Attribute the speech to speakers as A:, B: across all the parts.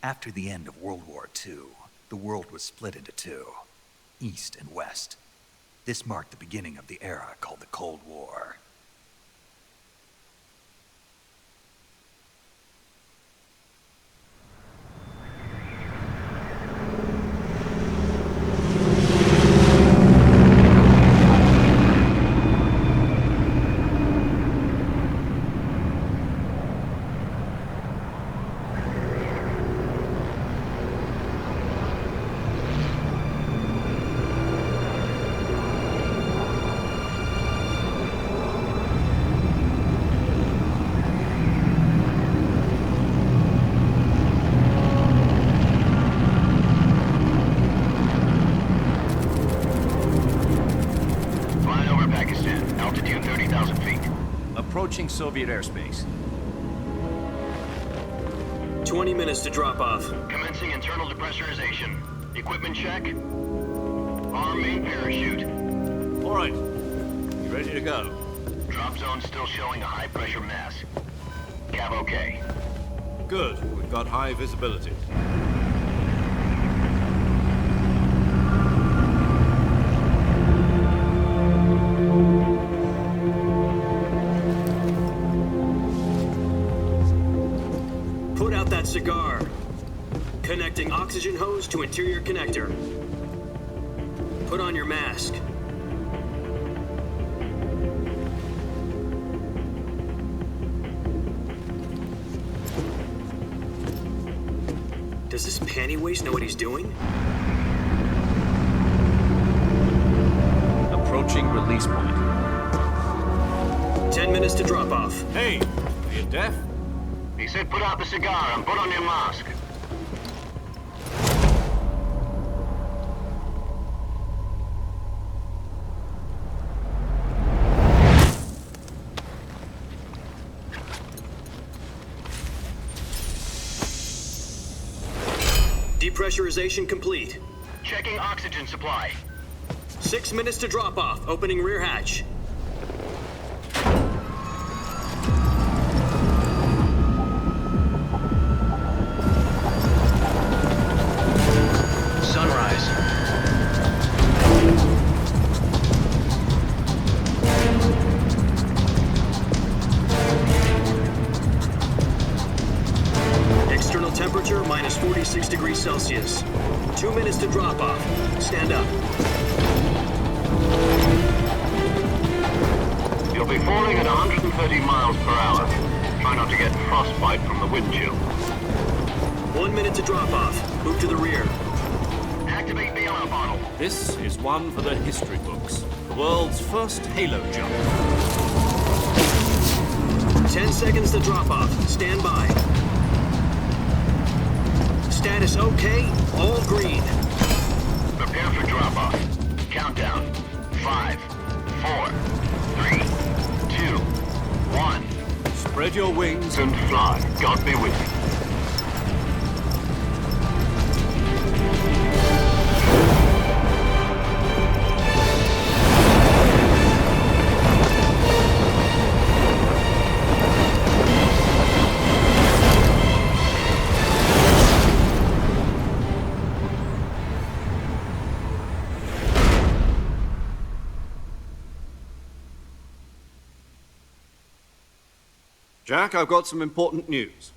A: After the end of World War II, the world was split into two, East and West. This marked the beginning of the era called the Cold War.
B: Approaching Soviet airspace.
C: 20 minutes to drop off.
D: Commencing internal depressurization. Equipment check. Arm main parachute.
B: All right. You ready to go?
D: Drop zone still showing a high pressure mass. Cav okay.
B: Good. We've got high visibility.
C: Put out that cigar. Connecting oxygen hose to interior connector. Put on your mask. Does this panty waste know what he's doing?
B: Approaching release point.
C: 10 minutes to drop off.
B: Hey, are you deaf?
D: He said put out the cigar and put on your mask.
C: Depressurization complete.
D: Checking oxygen supply.
C: 6 minutes to drop off. Opening rear hatch.
D: Sunrise.
C: External temperature minus 46 degrees Celsius. 2 minutes to drop off. Stand up.
D: You'll be falling at 130 miles per hour. Try not to get frostbite from the wind chill.
C: 1 minute to drop off. Move to the rear.
D: Activate bailout bottle.
B: This is one for the history books. The world's first halo jump.
C: 10 seconds to drop off. Stand by. Status okay. All green.
D: Prepare for drop off. Countdown. 5, 4, 3, 2, 1.
B: Spread your wings
D: And fly. God be with you.
B: Jack, I've got some important news.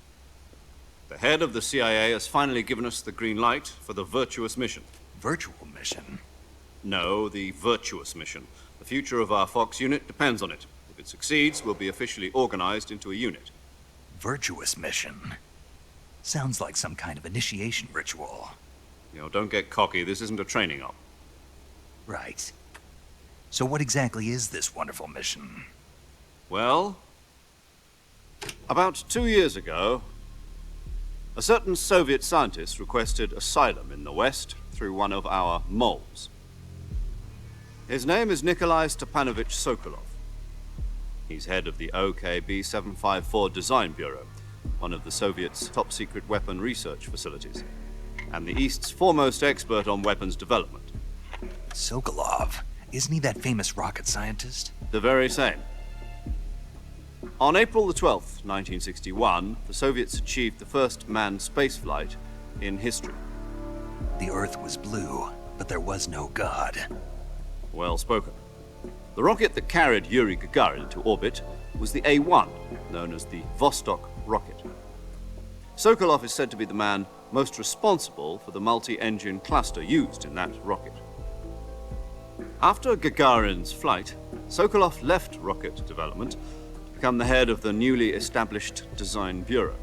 B: The head of the CIA has finally given us the green light for the virtuous mission.
A: Virtual mission?
B: No, the virtuous mission. The future of our Fox unit depends on it. If it succeeds, we'll be officially organized into a unit.
A: Virtuous mission? Sounds like some kind of initiation ritual.
B: You know, don't get cocky. This isn't a training op.
A: Right. So what exactly is this wonderful mission?
B: Well, about 2 years ago, a certain Soviet scientist requested asylum in the West through one of our moles. His name is Nikolai Stepanovich Sokolov. He's head of the OKB 754 Design Bureau, one of the Soviets' top-secret weapon research facilities, and the East's foremost expert on weapons development.
A: Sokolov? Isn't he that famous rocket scientist?
B: The very same. On April the 12th, 1961, the Soviets achieved the first manned spaceflight in history.
A: The Earth was blue, but there was no God.
B: Well spoken. The rocket that carried Yuri Gagarin to orbit was the A-1, known as the Vostok rocket. Sokolov is said to be the man most responsible for the multi-engine cluster used in that rocket. After Gagarin's flight, Sokolov left rocket development to become the head of the newly established Design Bureau.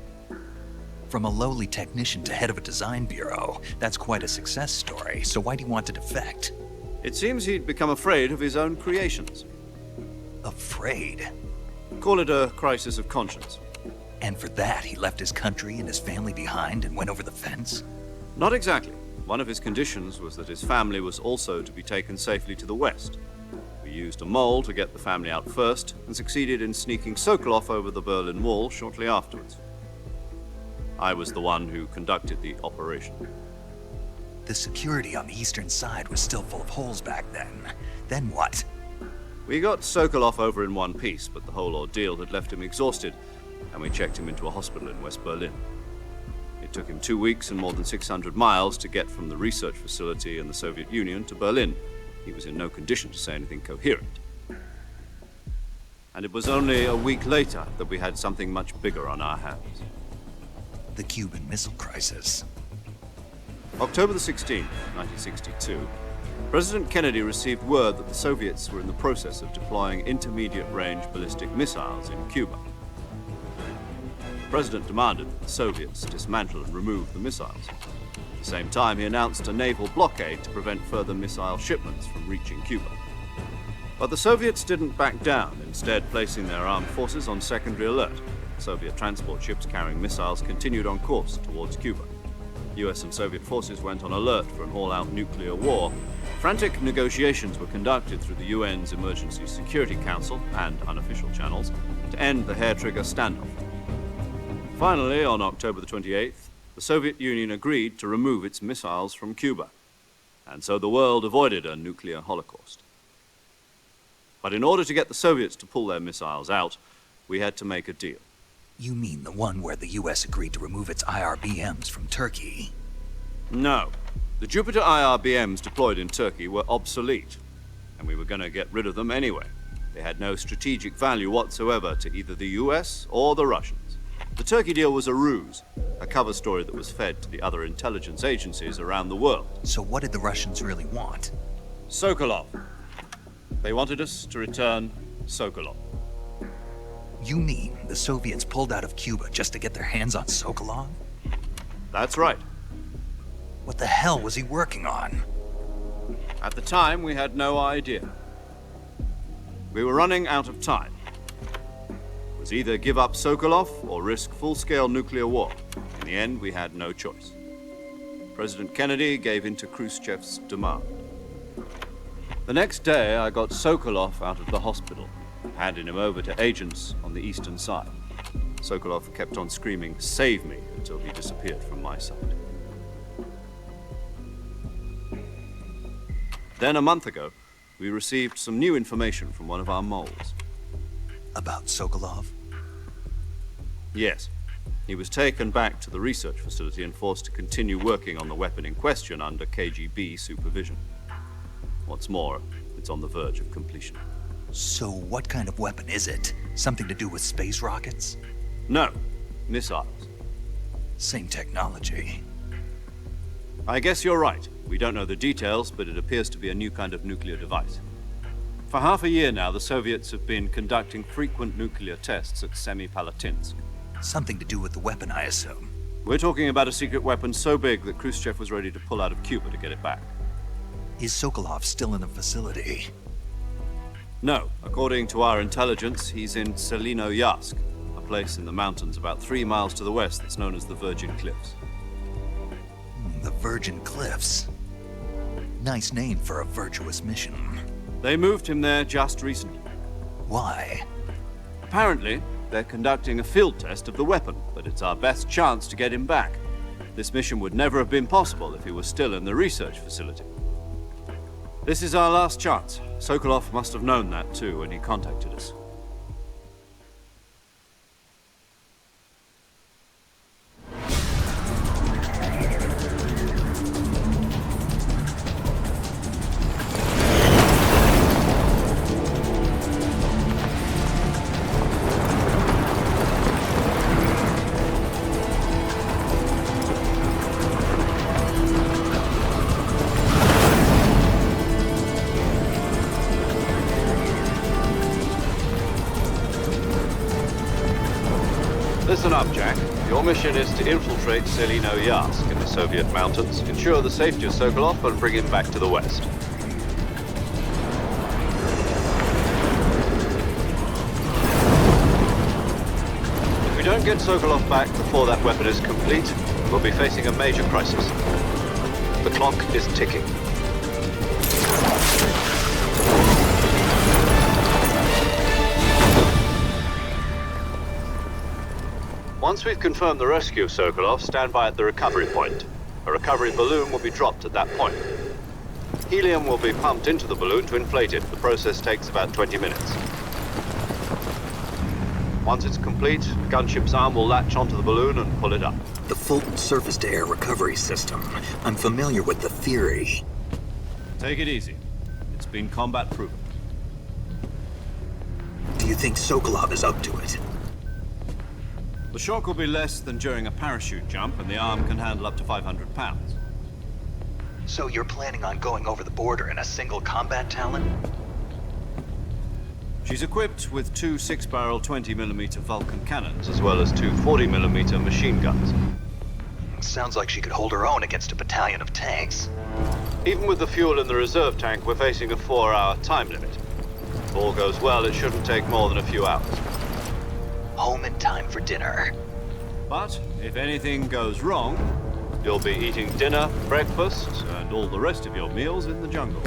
A: From a lowly technician to head of a design bureau, that's quite a success story, so why'd he want to defect?
B: It seems he'd become afraid of his own creations.
A: Afraid?
B: Call it a crisis of conscience.
A: And for that, he left his country and his family behind and went over the fence?
B: Not exactly. One of his conditions was that his family was also to be taken safely to the west. We used a mole to get the family out first and succeeded in sneaking Sokolov over the Berlin Wall shortly afterwards. I was the one who conducted the operation.
A: The security on the eastern side was still full of holes back then. Then what?
B: We got Sokolov over in one piece, but the whole ordeal had left him exhausted, and we checked him into a hospital in West Berlin. It took him 2 weeks and more than 600 miles to get from the research facility in the Soviet Union to Berlin. He was in no condition to say anything coherent. And it was only a week later that we had something much bigger on our hands.
A: The Cuban Missile Crisis.
B: October the 16th, 1962, President Kennedy received word that the Soviets were in the process of deploying intermediate-range ballistic missiles in Cuba. The President demanded that the Soviets dismantle and remove the missiles. At the same time, he announced a naval blockade to prevent further missile shipments from reaching Cuba. But the Soviets didn't back down, instead placing their armed forces on secondary alert. Soviet transport ships carrying missiles continued on course towards Cuba. US and Soviet forces went on alert for an all-out nuclear war. Frantic negotiations were conducted through the UN's Emergency Security Council and unofficial channels to end the hair-trigger standoff. Finally, on October the 28th, the Soviet Union agreed to remove its missiles from Cuba, and so the world avoided a nuclear holocaust. But in order to get the Soviets to pull their missiles out, we had to make a deal.
A: You mean the one where the US agreed to remove its IRBMs from Turkey?
B: No. The Jupiter IRBMs deployed in Turkey were obsolete, and we were going to get rid of them anyway. They had no strategic value whatsoever to either the US or the Russians. The Turkey deal was a ruse, a cover story that was fed to the other intelligence agencies around the world.
A: So what did the Russians really want?
B: Sokolov. They wanted us to return Sokolov.
A: You mean the Soviets pulled out of Cuba just to get their hands on Sokolov?
B: That's right.
A: What the hell was he working on?
B: At the time, we had no idea. We were running out of time. It was either give up Sokolov or risk full-scale nuclear war. In the end, we had no choice. President Kennedy gave in to Khrushchev's demand. The next day, I got Sokolov out of the hospital, handing him over to agents on the eastern side. Sokolov kept on screaming, "Save me," until he disappeared from my sight. Then, a month ago, we received some new information from one of our moles.
A: About Sokolov?
B: Yes. He was taken back to the research facility and forced to continue working on the weapon in question under KGB supervision. What's more, it's on the verge of completion.
A: So what kind of weapon is it? Something to do with space rockets?
B: No, missiles.
A: Same technology.
B: I guess you're right. We don't know the details, but it appears to be a new kind of nuclear device. For half a year now, the Soviets have been conducting frequent nuclear tests at Semipalatinsk.
A: Something to do with the weapon, I assume.
B: We're talking about a secret weapon so big that Khrushchev was ready to pull out of Cuba to get it back.
A: Is Sokolov still in the facility?
B: No. According to our intelligence, he's in Selinoyarsk, a place in the mountains about 3 miles to the west that's known as the Virgin Cliffs.
A: The Virgin Cliffs. Nice name for a virtuous mission.
B: They moved him there just recently.
A: Why?
B: Apparently, they're conducting a field test of the weapon, but it's our best chance to get him back. This mission would never have been possible if he was still in the research facility. This is our last chance. Sokolov must have known that too when he contacted us. Your mission is to infiltrate Selino-Yarsk in the Soviet mountains, ensure the safety of Sokolov, and bring him back to the West. If we don't get Sokolov back before that weapon is complete, we'll be facing a major crisis. The clock is ticking. Once we've confirmed the rescue of Sokolov, stand by at the recovery point. A recovery balloon will be dropped at that point. Helium will be pumped into the balloon to inflate it. The process takes about 20 minutes. Once it's complete, the gunship's arm will latch onto the balloon and pull it up.
A: The Fulton surface-to-air recovery system. I'm familiar with the theory.
B: Take it easy. It's been combat proven.
A: Do you think Sokolov is up to it?
B: The shock will be less than during a parachute jump, and the arm can handle up to 500 pounds.
A: So you're planning on going over the border in a single combat Talon?
B: She's equipped with two 6-barrel 20mm Vulcan cannons, as well as two 40mm machine guns.
A: Sounds like she could hold her own against a battalion of tanks.
B: Even with the fuel in the reserve tank, we're facing a 4-hour time limit. If all goes well, it shouldn't take more than a few hours.
A: Home in time for dinner.
B: But if anything goes wrong, you'll be eating dinner, breakfast, and all the rest of your meals in the jungle.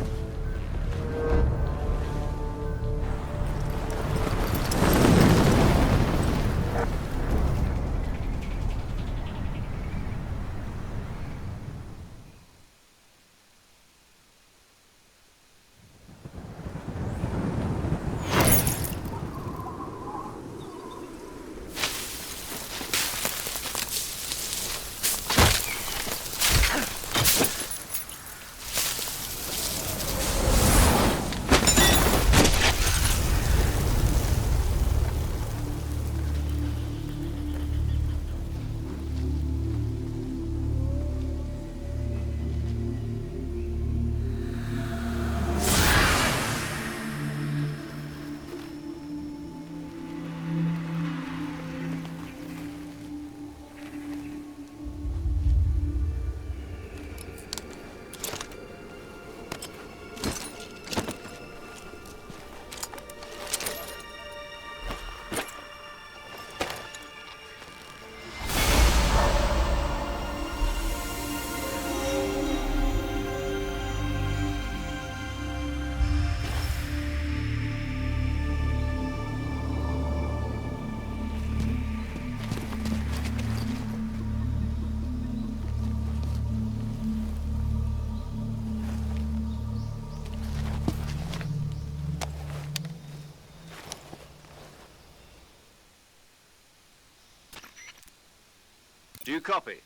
B: Do you copy?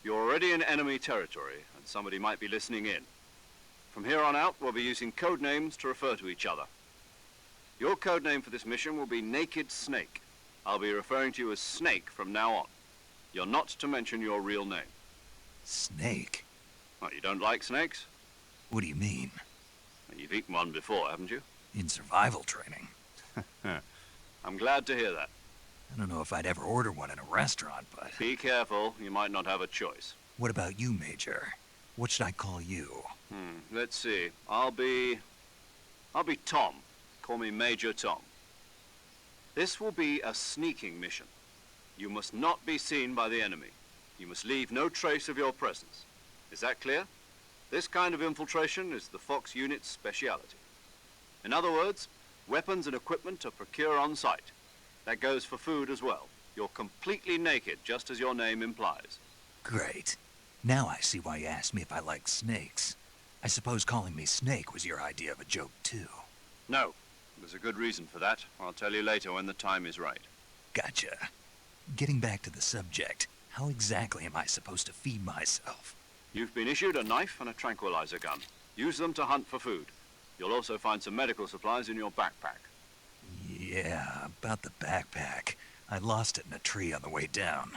B: You're already in enemy territory, and somebody might be listening in. From here on out, we'll be using code names to refer to each other. Your code name for this mission will be Naked Snake. I'll be referring to you as Snake from now on. You're not to mention your real name.
A: Snake?
B: Well, you don't like snakes?
A: What do you mean?
B: Well, you've eaten one before, haven't you?
A: In survival training.
B: I'm glad to hear that.
A: I don't know if I'd ever order one in a restaurant, but...
B: Be careful, you might not have a choice.
A: What about you, Major? What should I call you?
B: Let's see. I'll be Tom. Call me Major Tom. This will be a sneaking mission. You must not be seen by the enemy. You must leave no trace of your presence. Is that clear? This kind of infiltration is the Fox unit's speciality. In other words, weapons and equipment are procured on site. That goes for food as well. You're completely naked, just as your name implies.
A: Great. Now I see why you asked me if I like snakes. I suppose calling me Snake was your idea of a joke, too.
B: No. There's a good reason for that. I'll tell you later when the time is right.
A: Gotcha. Getting back to the subject, how exactly am I supposed to feed myself?
B: You've been issued a knife and a tranquilizer gun. Use them to hunt for food. You'll also find some medical supplies in your backpack.
A: Yeah, about the backpack. I lost it in a tree on the way down.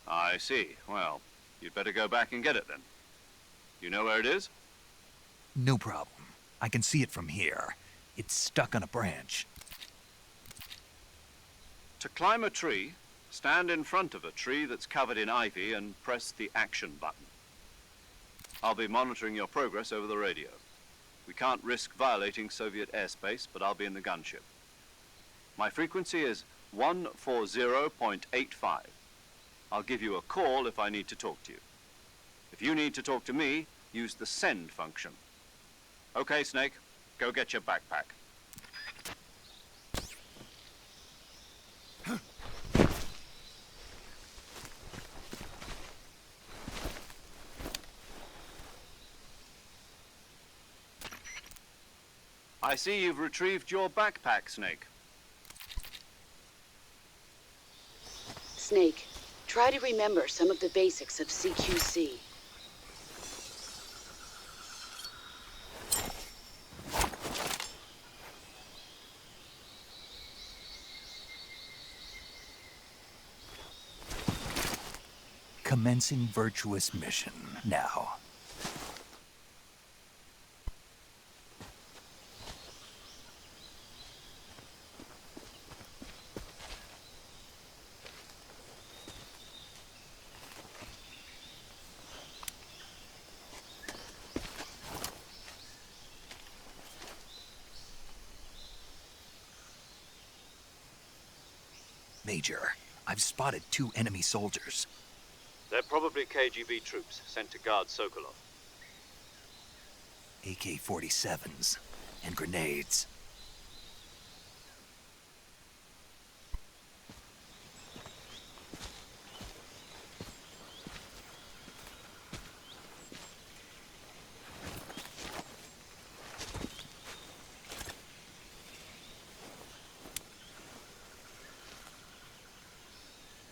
B: I see. Well, you'd better go back and get it then. You know where it is?
A: No problem. I can see it from here. It's stuck on a branch.
B: To climb a tree, Stand in front of a tree that's covered in ivy and press the action button. I'll be monitoring your progress over the radio. We can't risk violating Soviet airspace, but I'll be in the gunship. My frequency is 140.85. I'll give you a call if I need to talk to you. If you need to talk to me, use the send function. Okay, Snake, go get your backpack. I see you've retrieved your backpack, Snake.
E: Snake, try to remember some of the basics of CQC.
A: Commencing virtuous mission now. Major, I've spotted 2 enemy soldiers.
B: They're probably KGB troops sent to guard Sokolov.
A: AK-47s and grenades.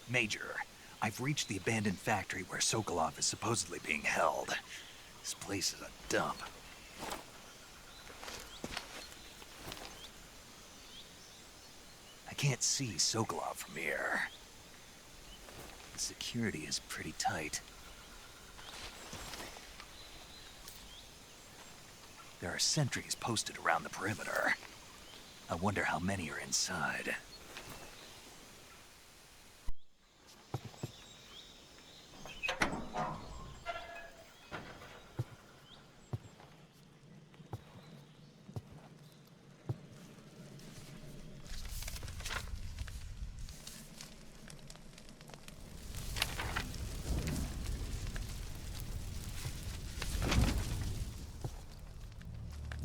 A: Major, I've reached the abandoned factory where Sokolov is supposedly being held. This place is a dump. I can't see Sokolov from here. The security is pretty tight. There are sentries posted around the perimeter. I wonder how many are inside.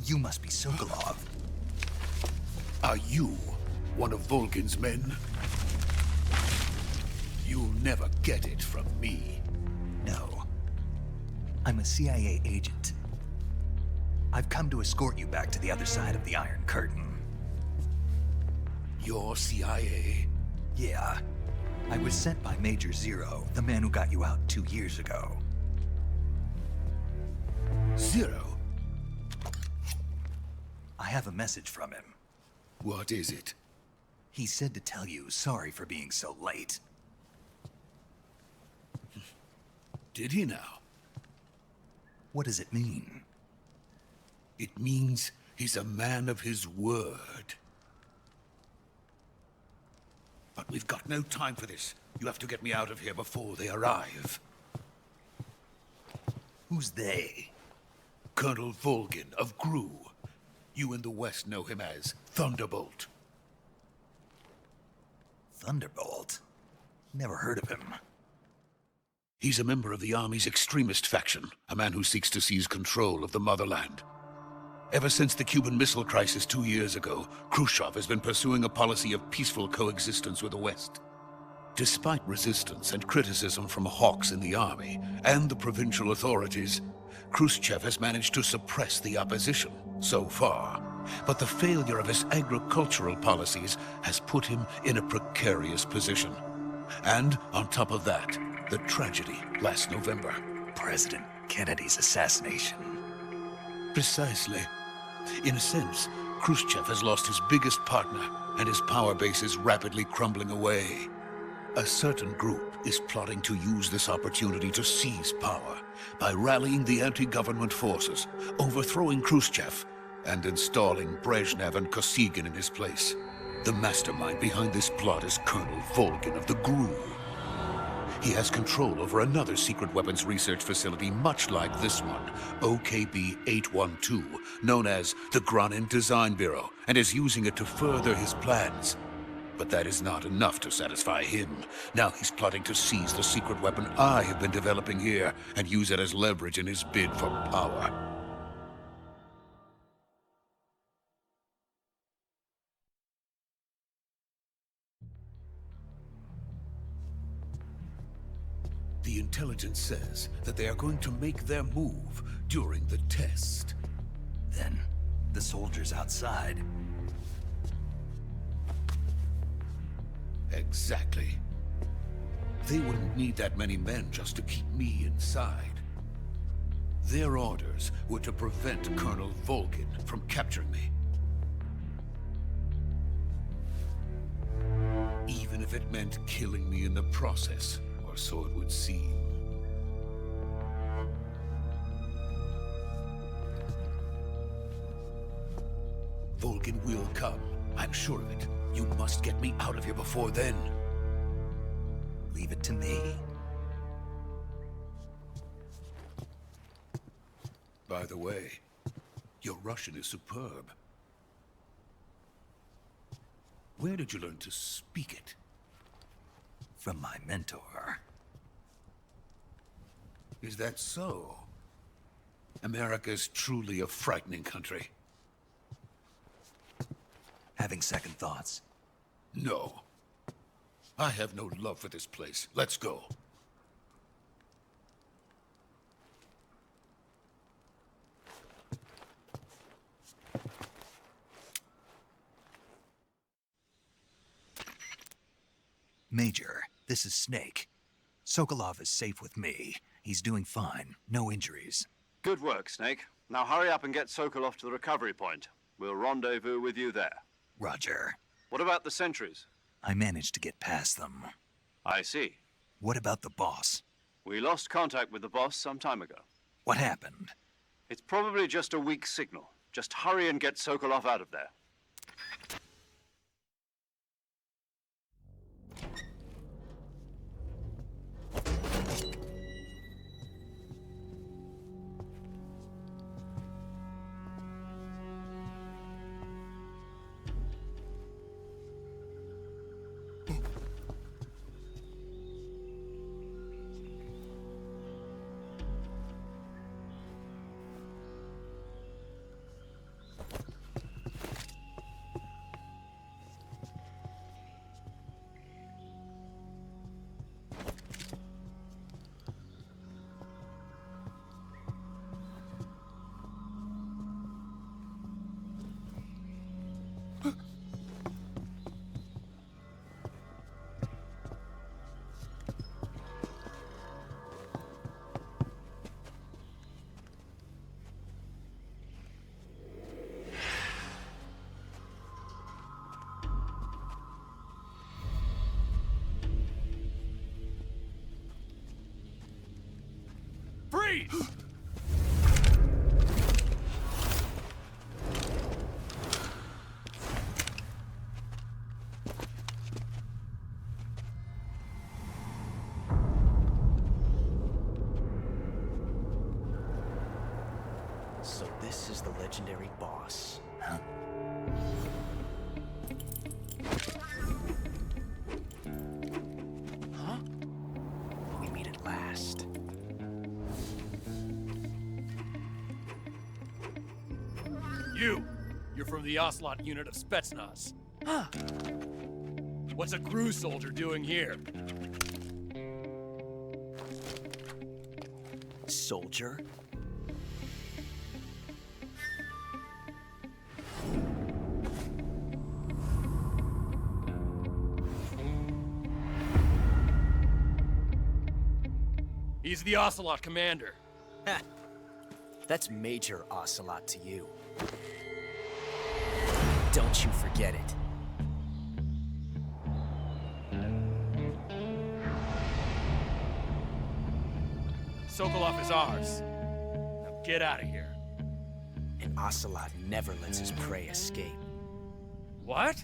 A: You must be Sokolov.
F: Are you one of Volgin's men? You'll never get it from me.
A: No. I'm a CIA agent. I've come to escort you back to the other side of the Iron Curtain.
F: You're CIA?
A: Yeah. I was sent by Major Zero, the man who got you out 2 years ago.
F: Zero?
A: I have a message from him.
F: What is it?
A: He said to tell you sorry for being so late.
F: Did he now?
A: What does it mean?
F: It means he's a man of his word. But we've got no time for this. You have to get me out of here before they arrive.
A: Who's they?
F: Colonel Volgin of GRU. You in the West know him as Thunderbolt.
A: Thunderbolt? Never heard of him.
F: He's a member of the Army's extremist faction, a man who seeks to seize control of the motherland. Ever since the Cuban Missile Crisis 2 years ago, Khrushchev has been pursuing a policy of peaceful coexistence with the West. Despite resistance and criticism from hawks in the army and the provincial authorities, Khrushchev has managed to suppress the opposition so far. But the failure of his agricultural policies has put him in a precarious position. And on top of that, the tragedy last November.
A: President Kennedy's assassination.
F: Precisely. In a sense, Khrushchev has lost his biggest partner, and his power base is rapidly crumbling away. A certain group is plotting to use this opportunity to seize power by rallying the anti-government forces, overthrowing Khrushchev, and installing Brezhnev and Kosygin in his place. The mastermind behind this plot is Colonel Volgin of the Gru. He has control over another secret weapons research facility much like this one, OKB-812, known as the Granin Design Bureau, and is using it to further his plans. But that is not enough to satisfy him. Now he's plotting to seize the secret weapon I have been developing here and use it as leverage in his bid for power. The intelligence says that they are going to make their move during the test.
A: Then, the soldiers outside.
F: Exactly. They wouldn't need that many men just to keep me inside. Their orders were to prevent Colonel Volgin from capturing me. Even if it meant killing me in the process, or so it would seem. Volgin will come. I'm sure of it. You must get me out of here before then.
A: Leave it to me.
F: By the way, your Russian is superb. Where did you learn to speak it?
A: From my mentor.
F: Is that so? America's truly a frightening country.
A: Having second thoughts.
F: No. I have no love for this place. Let's go.
A: Major, this is Snake. Sokolov is safe with me. He's doing fine. No injuries.
B: Good work, Snake. Now hurry up and get Sokolov to the recovery point. We'll rendezvous with you there.
A: Roger.
B: What about the sentries?
A: I managed to get past them.
B: I see.
A: What about the boss?
B: We lost contact with the boss some time ago.
A: What happened?
B: It's probably just a weak signal. Just hurry and get Sokolov out of there.
G: Freeze!
H: So this is the legendary boss.
A: Huh?
H: Huh? We meet at last.
G: You're from the Ocelot unit of Spetsnaz.
H: Huh.
G: What's a Gru soldier doing here?
H: Soldier?
G: He's the Ocelot commander.
H: Ha! That's Major Ocelot to you. Don't you forget it.
G: Sokolov is ours. Now get out of here.
H: And Ocelot never lets his prey escape.
G: What?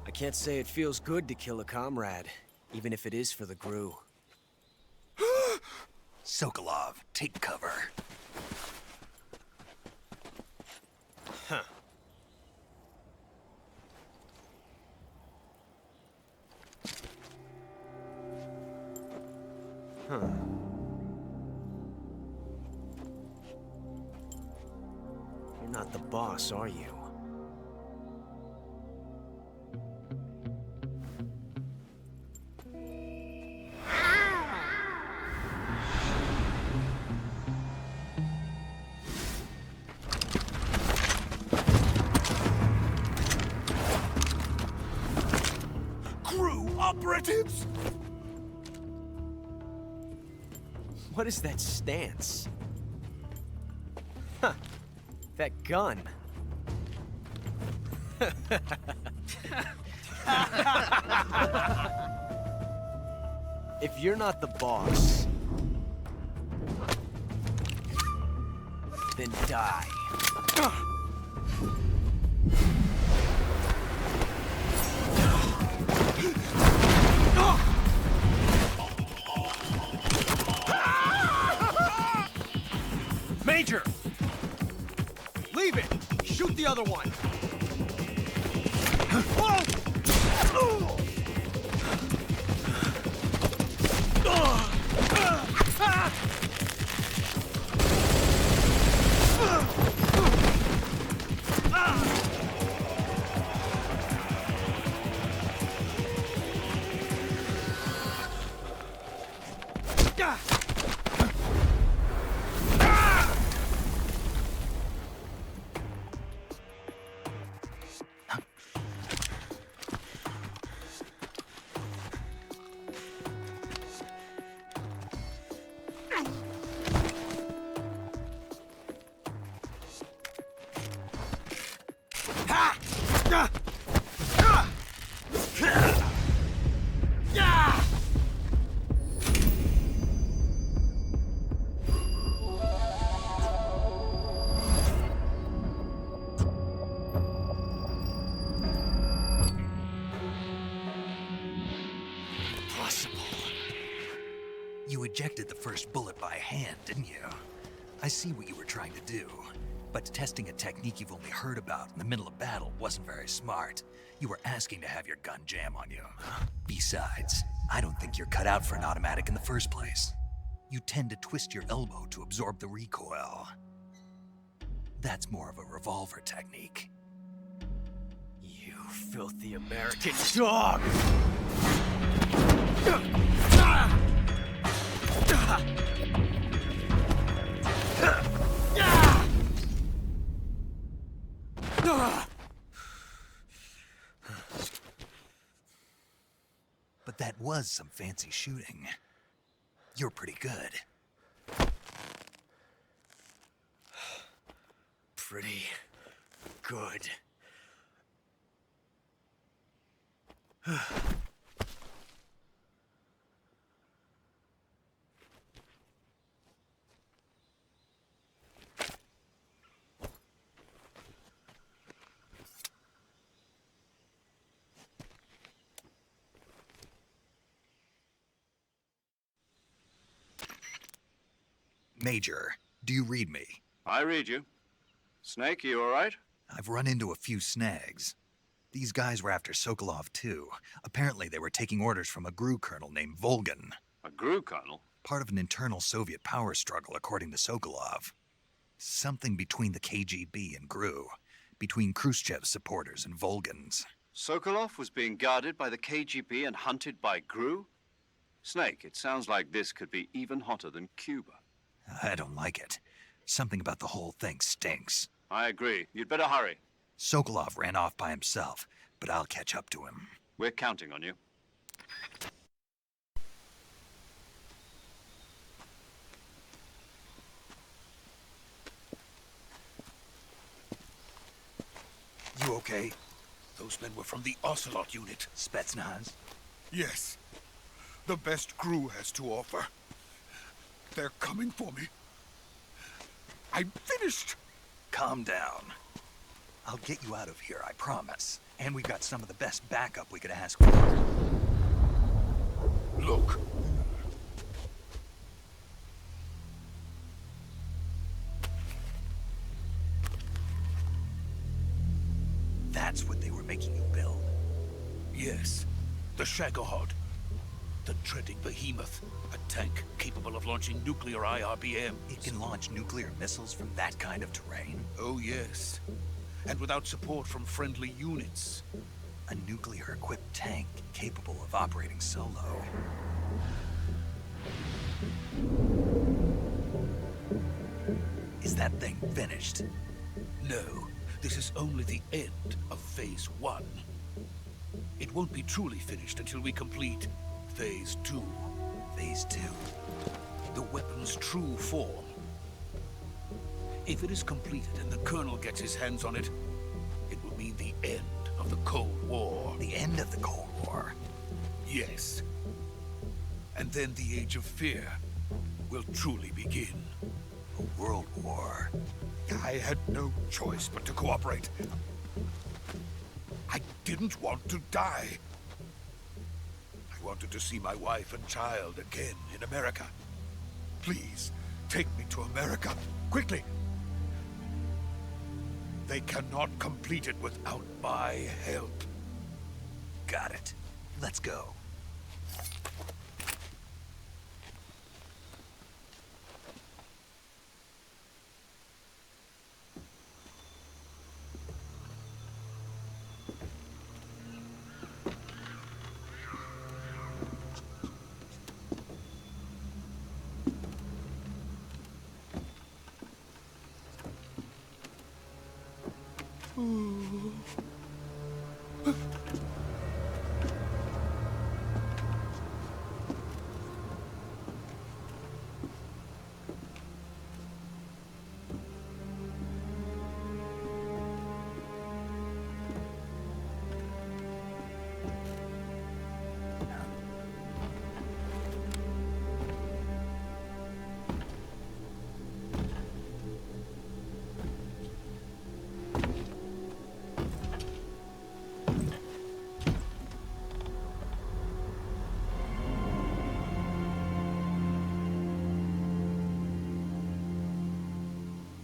H: I can't say it feels good to kill a comrade, even if it is for the GRU.
A: Sokolov, take cover.
H: Huh. Huh. You're not the boss, are you?
A: Operatives!
H: What is that stance? Huh. That gun. If you're not the boss, then die.
G: Major! Leave it! Shoot the other one!
A: You ejected the first bullet by hand, didn't you? I see what you were trying to do. But testing a technique you've only heard about in the middle of battle wasn't very smart. You were asking to have your gun jam on you. Besides, I don't think you're cut out for an automatic in the first place. You tend to twist your elbow to absorb the recoil. That's more of a revolver technique.
H: You filthy American dog!
A: But that was some fancy shooting. You're pretty good.
H: Pretty good.
A: Major, do you read me?
B: I read you. Snake, you all right?
A: I've run into a few snags. These guys were after Sokolov too. Apparently they were taking orders from a GRU colonel named Volgan.
B: A GRU colonel?
A: Part of an internal Soviet power struggle, according to Sokolov. Something between the KGB and GRU. Between Khrushchev's supporters and Volgan's.
B: Sokolov was being guarded by the KGB and hunted by GRU? Snake, it sounds like this could be even hotter than Cuba.
A: I don't like it. Something about the whole thing stinks.
B: I agree. You'd better hurry.
A: Sokolov ran off by himself, but I'll catch up to him.
B: We're counting on you.
A: You okay?
F: Those men were from the Ocelot unit.
A: Spetsnaz?
F: Yes. The best GRU has to offer. They're coming for me. I'm finished.
A: Calm down. I'll get you out of here, I promise. And we've got some of the best backup we could ask for.
F: Look.
A: That's what they were making you build.
F: Yes. The Shagohod. The dreading behemoth. A tank capable of launching nuclear IRBM.
A: It can launch nuclear missiles from that kind of terrain?
F: Oh, yes. And without support from friendly units.
A: A nuclear-equipped tank capable of operating solo. Is that thing finished?
F: No. This is only the end of Phase 1. It won't be truly finished until we complete Phase 2.
A: Phase 2?
F: The weapon's true form. If it is completed and the Colonel gets his hands on it, it will mean the end of the Cold War.
A: The end of the Cold War?
F: Yes. And then the Age of Fear will truly begin.
A: A world war?
F: I had no choice but to cooperate. I didn't want to die. I wanted to see my wife and child again in America. Please, take me to America, quickly. They cannot complete it without my help.
A: Got it. Let's go.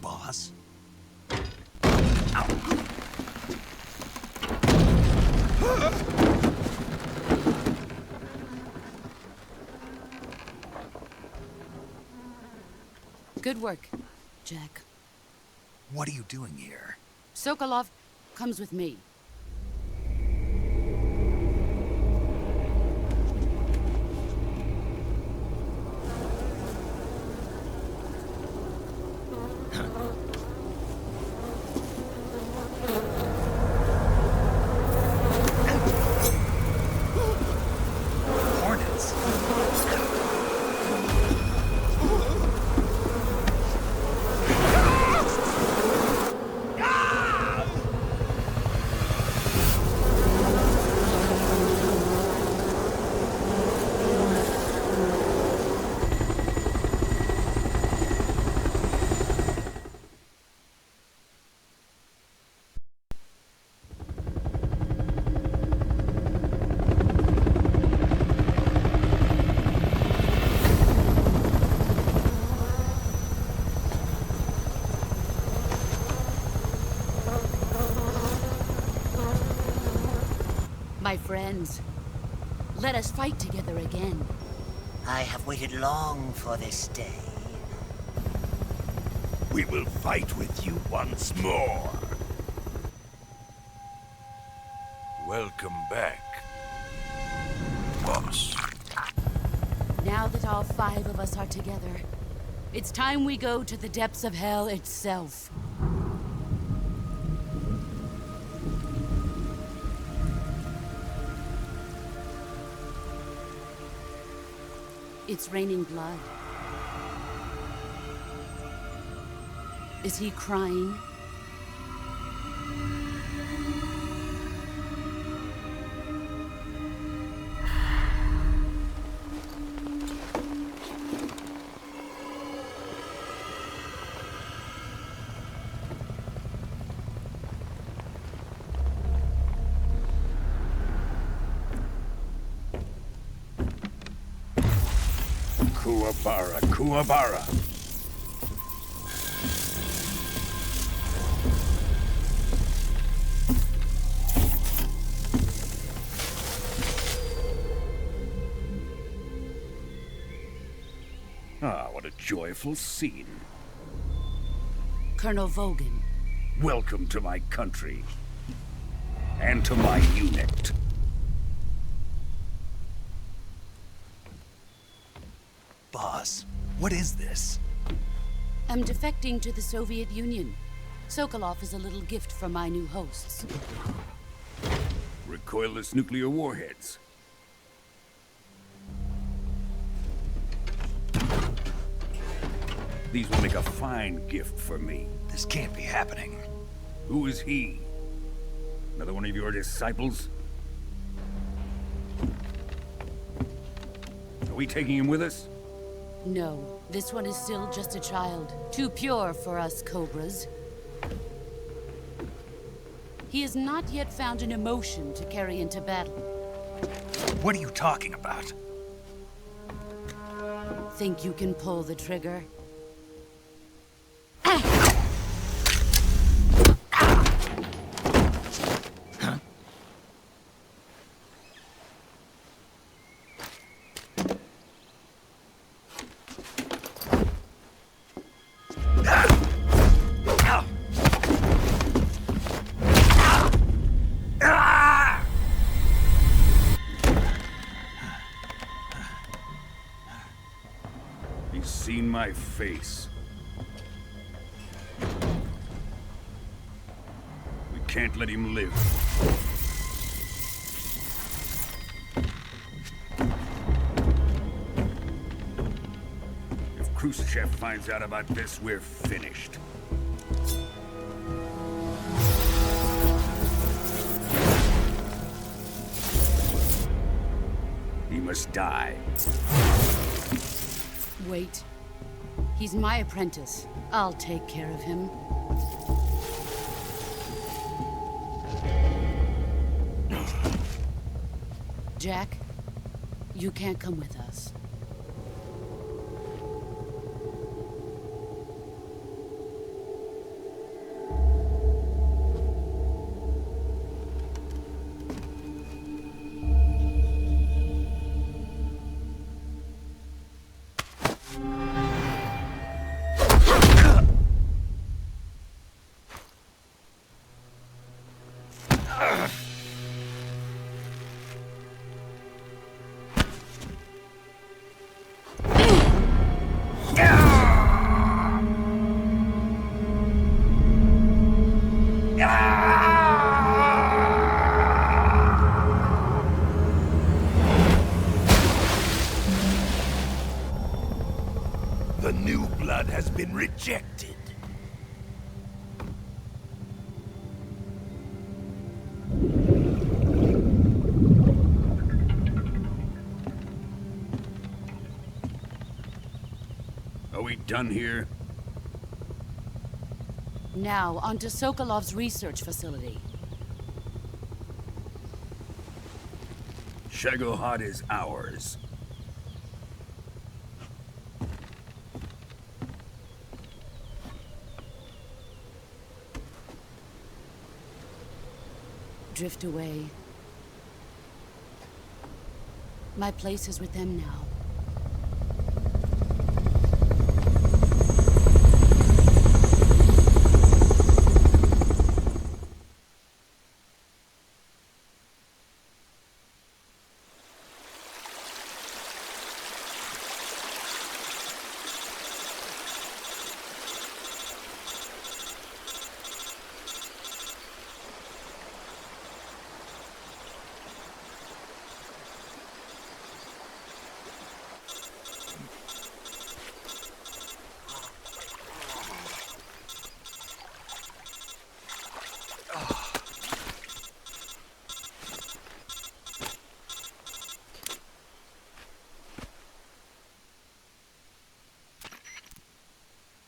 A: Boss?
I: Good work, Jack.
A: What are you doing here?
I: Sokolov comes with me.
A: Hornets?
I: friends. Let us fight together again.
J: I have waited long for this day.
K: We will fight with you once more. Welcome back, boss.
I: Now that all 5 of us are together, it's time we go to the depths of hell itself. It's raining blood. Is he crying?
K: Kuwabara, Kuwabara. Ah, what a joyful scene.
I: Colonel Vogan.
K: Welcome to my country. And to my unit.
A: Boss, what is this?
I: I'm defecting to the Soviet Union. Sokolov is a little gift from my new hosts.
K: Recoilless nuclear warheads. These will make a fine gift for me.
A: This can't be happening.
K: Who is he? Another one of your disciples? Are we taking him with us?
I: No, this one is still just a child. Too pure for us Cobras. He has not yet found an emotion to carry into battle.
A: What are you talking about?
I: Think you can pull the trigger?
K: He's seen my face. We can't let him live. If Khrushchev finds out about this, we're finished. He must die.
I: Wait. He's my apprentice. I'll take care of him. Jack, you can't come with us.
K: The new blood has been rejected. Are we done here?
I: Now, onto Sokolov's research facility.
K: Shagohod is ours.
I: Drift away. My place is with them now.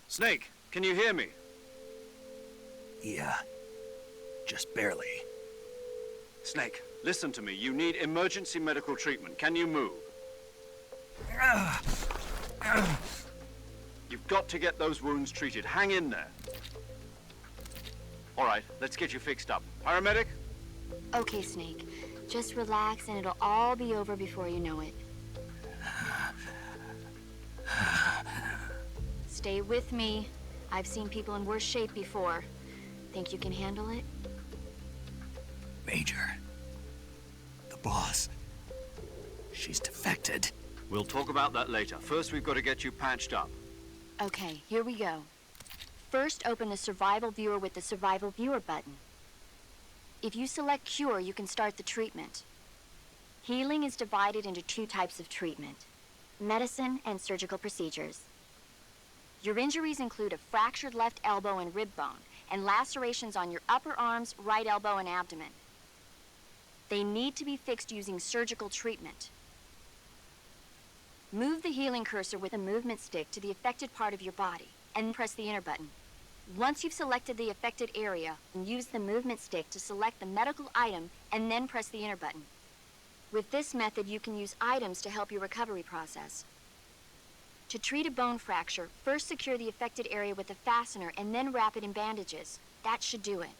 B: Snake, can you hear me?
A: Yeah. Just barely.
B: Snake, listen to me. You need emergency medical treatment. Can you move? You've got to get those wounds treated. Hang in there. All right, let's get you fixed up. Paramedic?
L: Okay, Snake. Just relax and it'll all be over before you know it. Stay with me. I've seen people in worse shape before. Think you can handle it?
A: Major. The boss. She's defected.
B: We'll talk about that later. First, we've got to get you patched up.
L: Okay, here we go. First, open the Survival Viewer with the Survival Viewer button. If you select Cure, you can start the treatment. Healing is divided into 2 types of treatment: medicine and surgical procedures. Your injuries include a fractured left elbow and rib bone, and lacerations on your upper arms, right elbow, and abdomen. They need to be fixed using surgical treatment. Move the healing cursor with a movement stick to the affected part of your body, and press the enter button. Once you've selected the affected area, use the movement stick to select the medical item, and then press the enter button. With this method, you can use items to help your recovery process. To treat a bone fracture, first secure the affected area with a fastener and then wrap it in bandages. That should do it.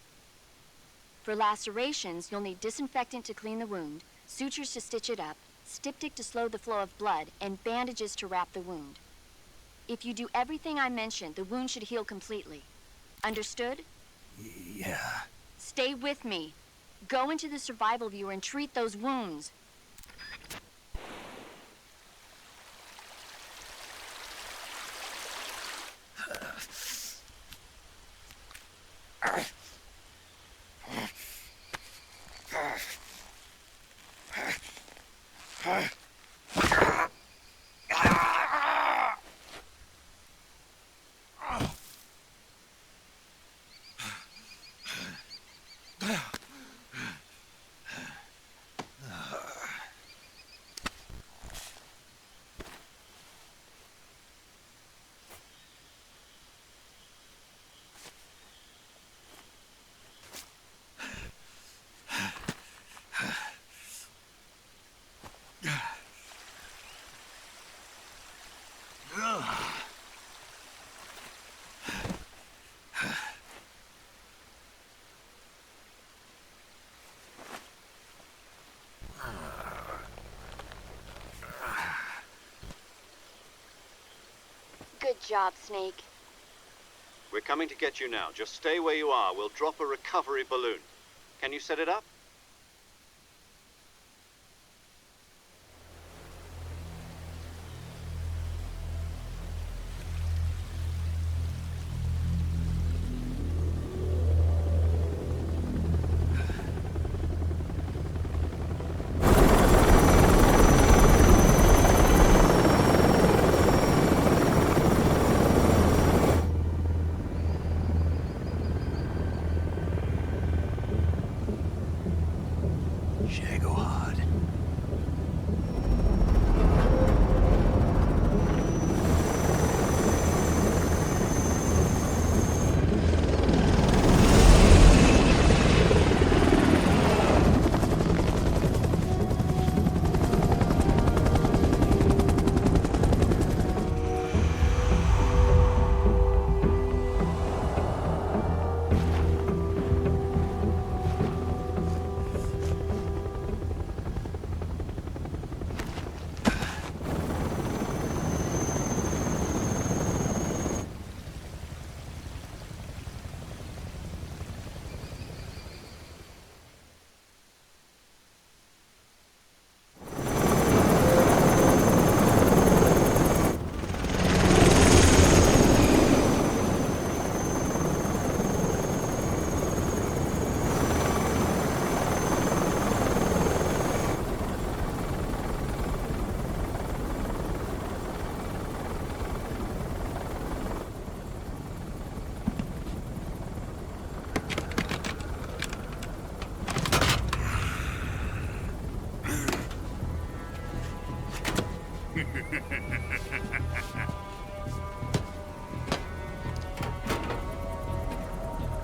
L: For lacerations, you'll need disinfectant to clean the wound, sutures to stitch it up, styptic to slow the flow of blood, and bandages to wrap the wound. If you do everything I mentioned, the wound should heal completely. Understood?
A: Yeah.
L: Stay with me. Go into the Survival Viewer and treat those wounds. Good job, Snake.
B: We're coming to get you now. Just stay where you are. We'll drop a recovery balloon. Can you set it up?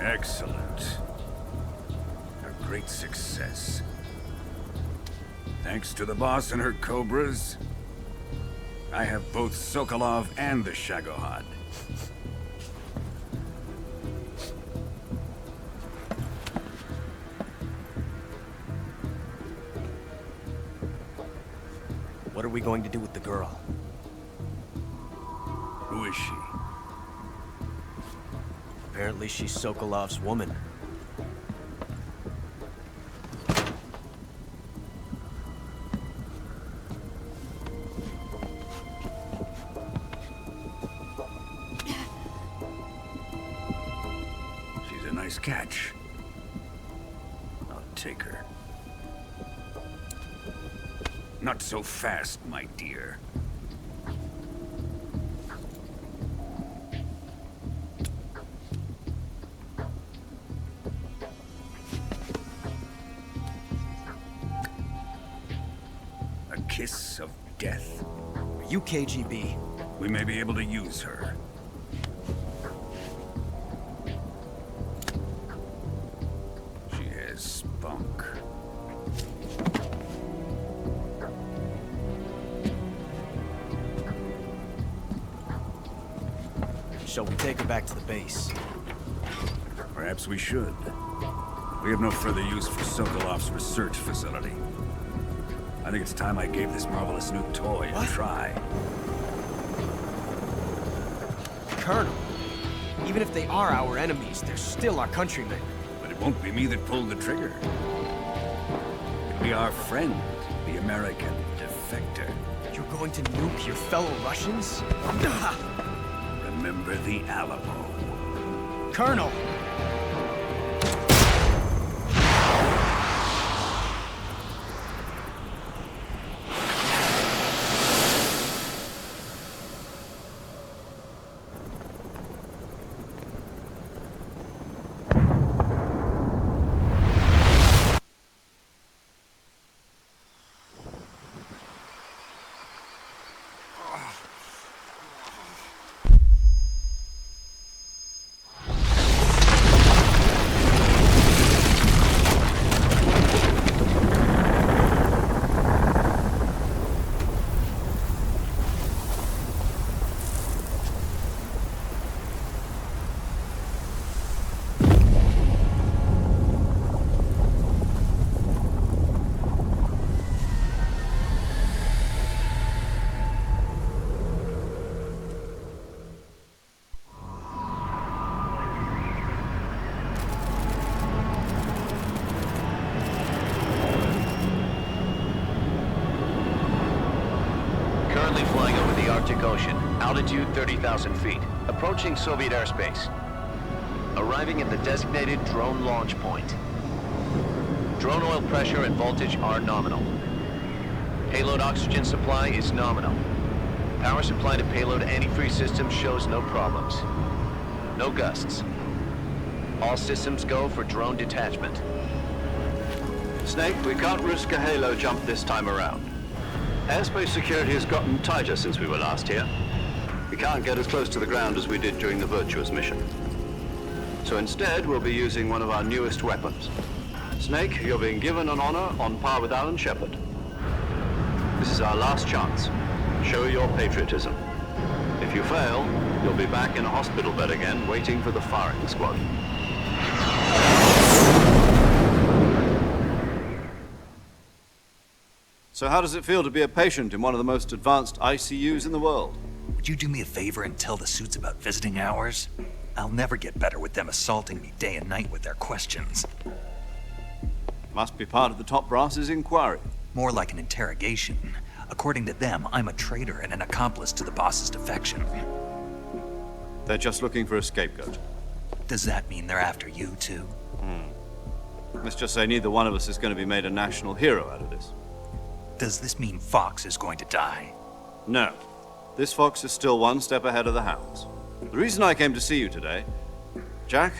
K: Excellent. A great success. Thanks to the boss and her cobras, I have both Sokolov and the Shagohod.
H: What are we going to do with the girl?
K: Who is she?
H: Apparently she's Sokolov's woman.
K: She's a nice catch. I'll take her. Not so fast, my dear. A kiss of death.
H: Are you KGB?
K: We may be able to use her. She has spunk.
H: Shall we take her back to the base?
K: Perhaps we should. We have no further use for Sokolov's research facility. I think it's time I gave this marvelous new toy a try.
H: Colonel, even if they are our enemies, they're still our countrymen.
K: But it won't be me that pulled the trigger. It'll be our friend, the American defector.
H: You're going to nuke your fellow Russians?
K: Remember the Alamo.
H: Colonel!
D: Currently flying over the Arctic Ocean, altitude 30,000 feet, approaching Soviet airspace. Arriving at the designated drone launch point. Drone oil pressure and voltage are nominal. Payload oxygen supply is nominal. Power supply to payload antifreeze system shows no problems. No gusts. All systems go for drone detachment.
B: Snake, we can't risk a halo jump this time around. Airspace security has gotten tighter since we were last here. We can't get as close to the ground as we did during the Virtuous mission. So instead, we'll be using one of our newest weapons. Snake, you're being given an honor on par with Alan Shepard. This is our last chance. Show your patriotism. If you fail, you'll be back in a hospital bed again, waiting for the firing squad. So how does it feel to be a patient in one of the most advanced ICUs in the world?
A: Would you do me a favor and tell the suits about visiting hours? I'll never get better with them assaulting me day and night with their questions.
B: Must be part of the top brass's inquiry.
A: More like an interrogation. According to them, I'm a traitor and an accomplice to the boss's defection.
B: They're just looking for a scapegoat.
A: Does that mean they're after you, too?
B: Let's just say neither one of us is going to be made a national hero out of this.
A: Does this mean Fox is going to die?
B: No. This fox is still one step ahead of the hounds. The reason I came to see you today, Jack,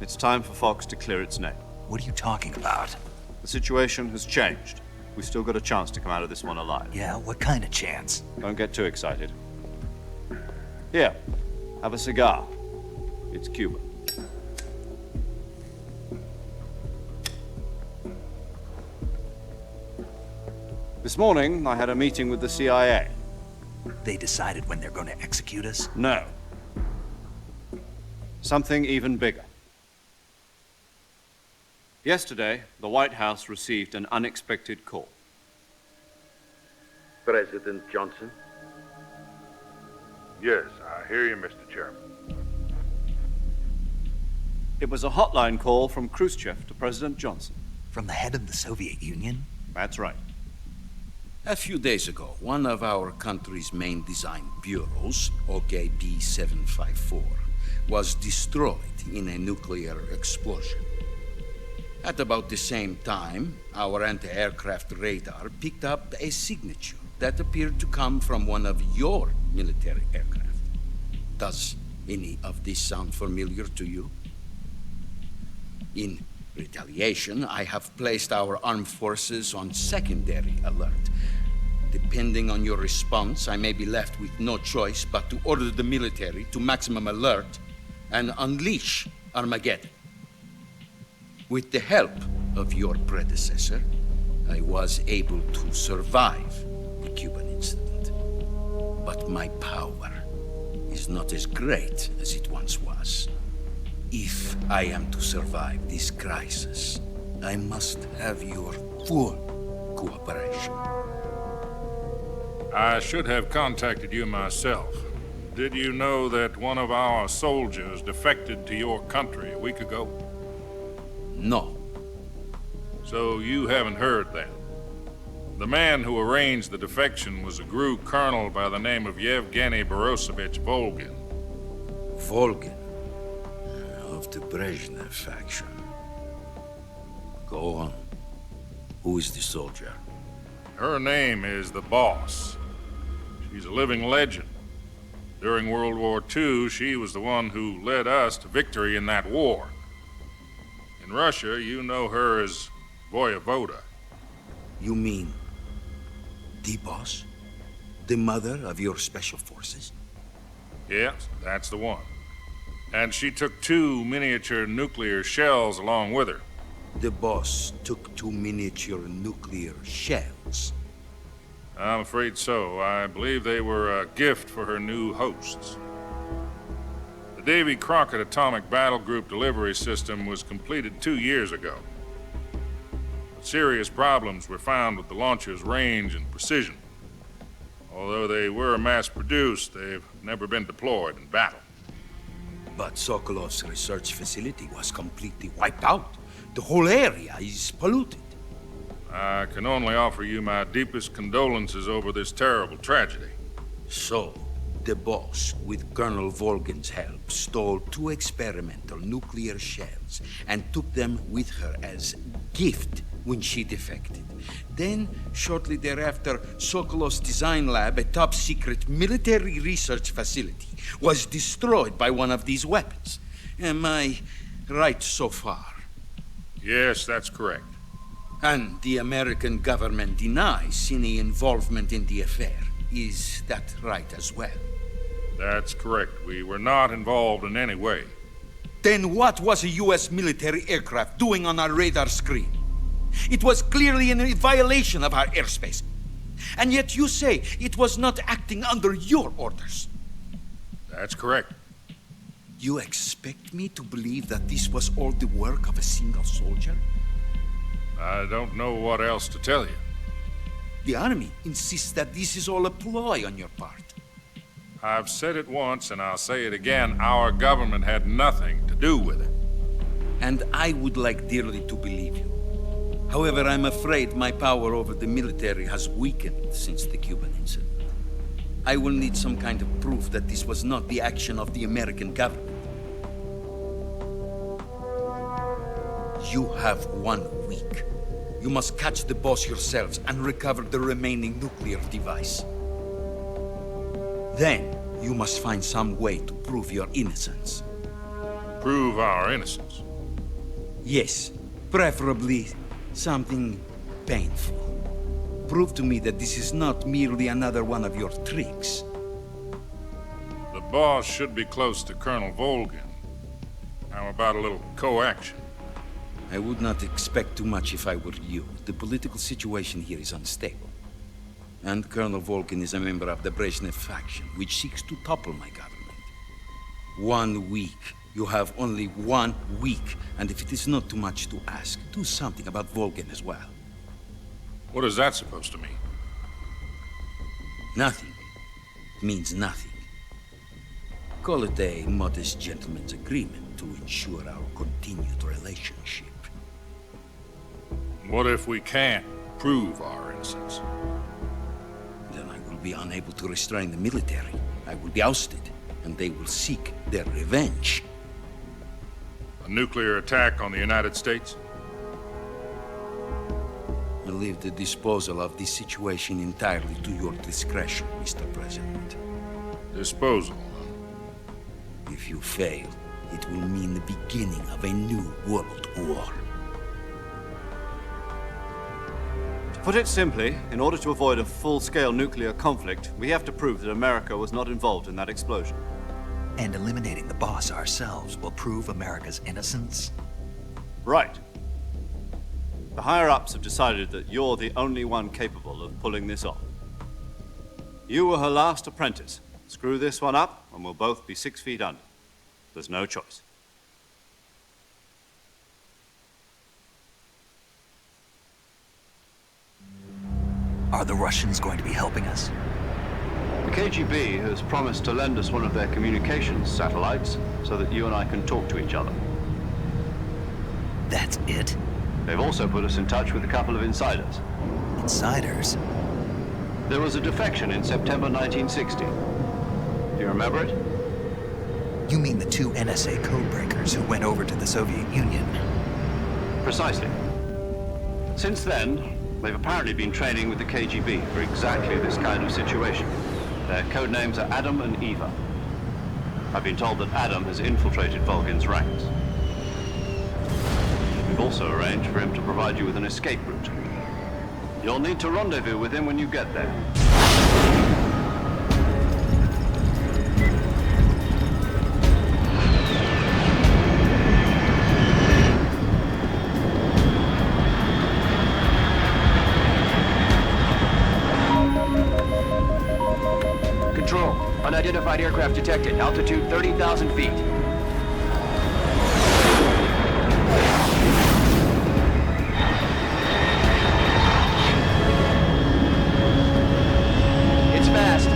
B: it's time for Fox to clear its name.
A: What are you talking about?
B: The situation has changed. we still got a chance to come out of this one alive.
A: Yeah, what kind of chance?
B: Don't get too excited. Here, have a cigar. It's Cuban. This morning, I had a meeting with the CIA.
A: They decided when they're going to execute us?
B: No. Something even bigger. Yesterday, the White House received an unexpected call.
M: President Johnson?
N: Yes, I hear you, Mr. Chairman.
B: It was a hotline call from Khrushchev to President Johnson.
A: From the head of the Soviet Union?
B: That's right.
O: A few days ago, one of our country's main design bureaus, OKB 754, was destroyed in a nuclear explosion. At about the same time, our anti-aircraft radar picked up a signature that appeared to come from one of your military aircraft. Does any of this sound familiar to you? In retaliation, I have placed our armed forces on secondary alert. Depending on your response, I may be left with no choice but to order the military to maximum alert and unleash Armageddon. With the help of your predecessor, I was able to survive the Cuban incident. But my power is not as great as it once was. If I am to survive this crisis, I must have your full cooperation.
N: I should have contacted you myself. Did you know that one of our soldiers defected to your country a week ago?
O: No.
N: So you haven't heard that. The man who arranged the defection was a GRU colonel by the name of Yevgeny Borosovich Volgin.
O: Volgin? Of the Brezhnev faction. Go on. Who is the soldier?
N: Her name is the Boss. She's a living legend. During World War II, she was the one who led us to victory in that war. In Russia, you know her as Voyevoda.
O: You mean the Boss? The mother of your special forces?
N: Yes, that's the one. And she took 2 miniature nuclear shells along with her.
O: The Boss took 2 miniature nuclear shells?
N: I'm afraid so. I believe they were a gift for her new hosts. The Davy Crockett Atomic Battle Group delivery system was completed 2 years ago. But serious problems were found with the launcher's range and precision. Although they were mass-produced, they've never been deployed in battle.
O: But Sokolov's research facility was completely wiped out. The whole area is polluted.
N: I can only offer you my deepest condolences over this terrible tragedy.
O: So, the Boss, with Colonel Volgin's help, stole 2 experimental nuclear shells and took them with her as gift when she defected. Then, shortly thereafter, Sokolov's design lab, a top-secret military research facility, was destroyed by one of these weapons. Am I right so far?
N: Yes, that's correct.
O: And the American government denies any involvement in the affair. Is that right as well?
N: That's correct. We were not involved in any way.
O: Then what was a U.S. military aircraft doing on our radar screen? It was clearly in violation of our airspace. And yet you say it was not acting under your orders.
N: That's correct.
O: You expect me to believe that this was all the work of a single soldier?
N: I don't know what else to tell you.
O: The Army insists that this is all a ploy on your part.
N: I've said it once, and I'll say it again. Our government had nothing to do with it.
O: And I would like dearly to believe you. However, I'm afraid my power over the military has weakened since the Cuban incident. I will need some kind of proof that this was not the action of the American government. You have 1 week. You must catch the Boss yourselves and recover the remaining nuclear device. Then, you must find some way to prove your innocence.
N: Prove our innocence?
O: Yes, preferably something painful. prove to me that this is not merely another one of your tricks.
N: The boss should be close to Colonel Volgin. How about a little co-action?
O: I would not expect too much if I were you. The political situation here is unstable. And Colonel Volgin is a member of the Brezhnev faction, which seeks to topple my government. 1 week. You have only 1 week. And if it is not too much to ask, do something about Volgin as well.
N: What is that supposed to mean?
O: Nothing. It means nothing. Call it a modest gentleman's agreement to ensure our continued relationship.
N: What if we can't prove our innocence?
O: Then I will be unable to restrain the military. I will be ousted, and they will seek their revenge.
N: A nuclear attack on the United States?
O: I leave the disposal of this situation entirely to your discretion, Mr. President.
N: Disposal?
O: If you fail, it will mean the beginning of a new world war.
B: To put it simply, in order to avoid a full-scale nuclear conflict, we have to prove that America was not involved in that explosion.
A: And eliminating the boss ourselves will prove America's innocence?
B: Right. The higher-ups have decided that you're the only one capable of pulling this off. You were her last apprentice. Screw this one up, and we'll both be 6 feet under. There's no choice.
A: Are the Russians going to be helping us?
B: The KGB has promised to lend us one of their communications satellites so that you and I can talk to each other.
A: That's it?
B: They've also put us in touch with a couple of insiders.
A: Insiders?
B: There was a defection in September 1960. Do you remember it?
A: You mean the 2 NSA codebreakers who went over to the Soviet Union?
B: Precisely. Since then, they've apparently been training with the KGB for exactly this kind of situation. Their code names are Adam and Eva. I've been told that Adam has infiltrated Volgin's ranks. We've also arranged for him to provide you with an escape route. You'll need to rendezvous with him when you get there.
C: Control, unidentified aircraft detected. Altitude 30,000 feet. It's fast.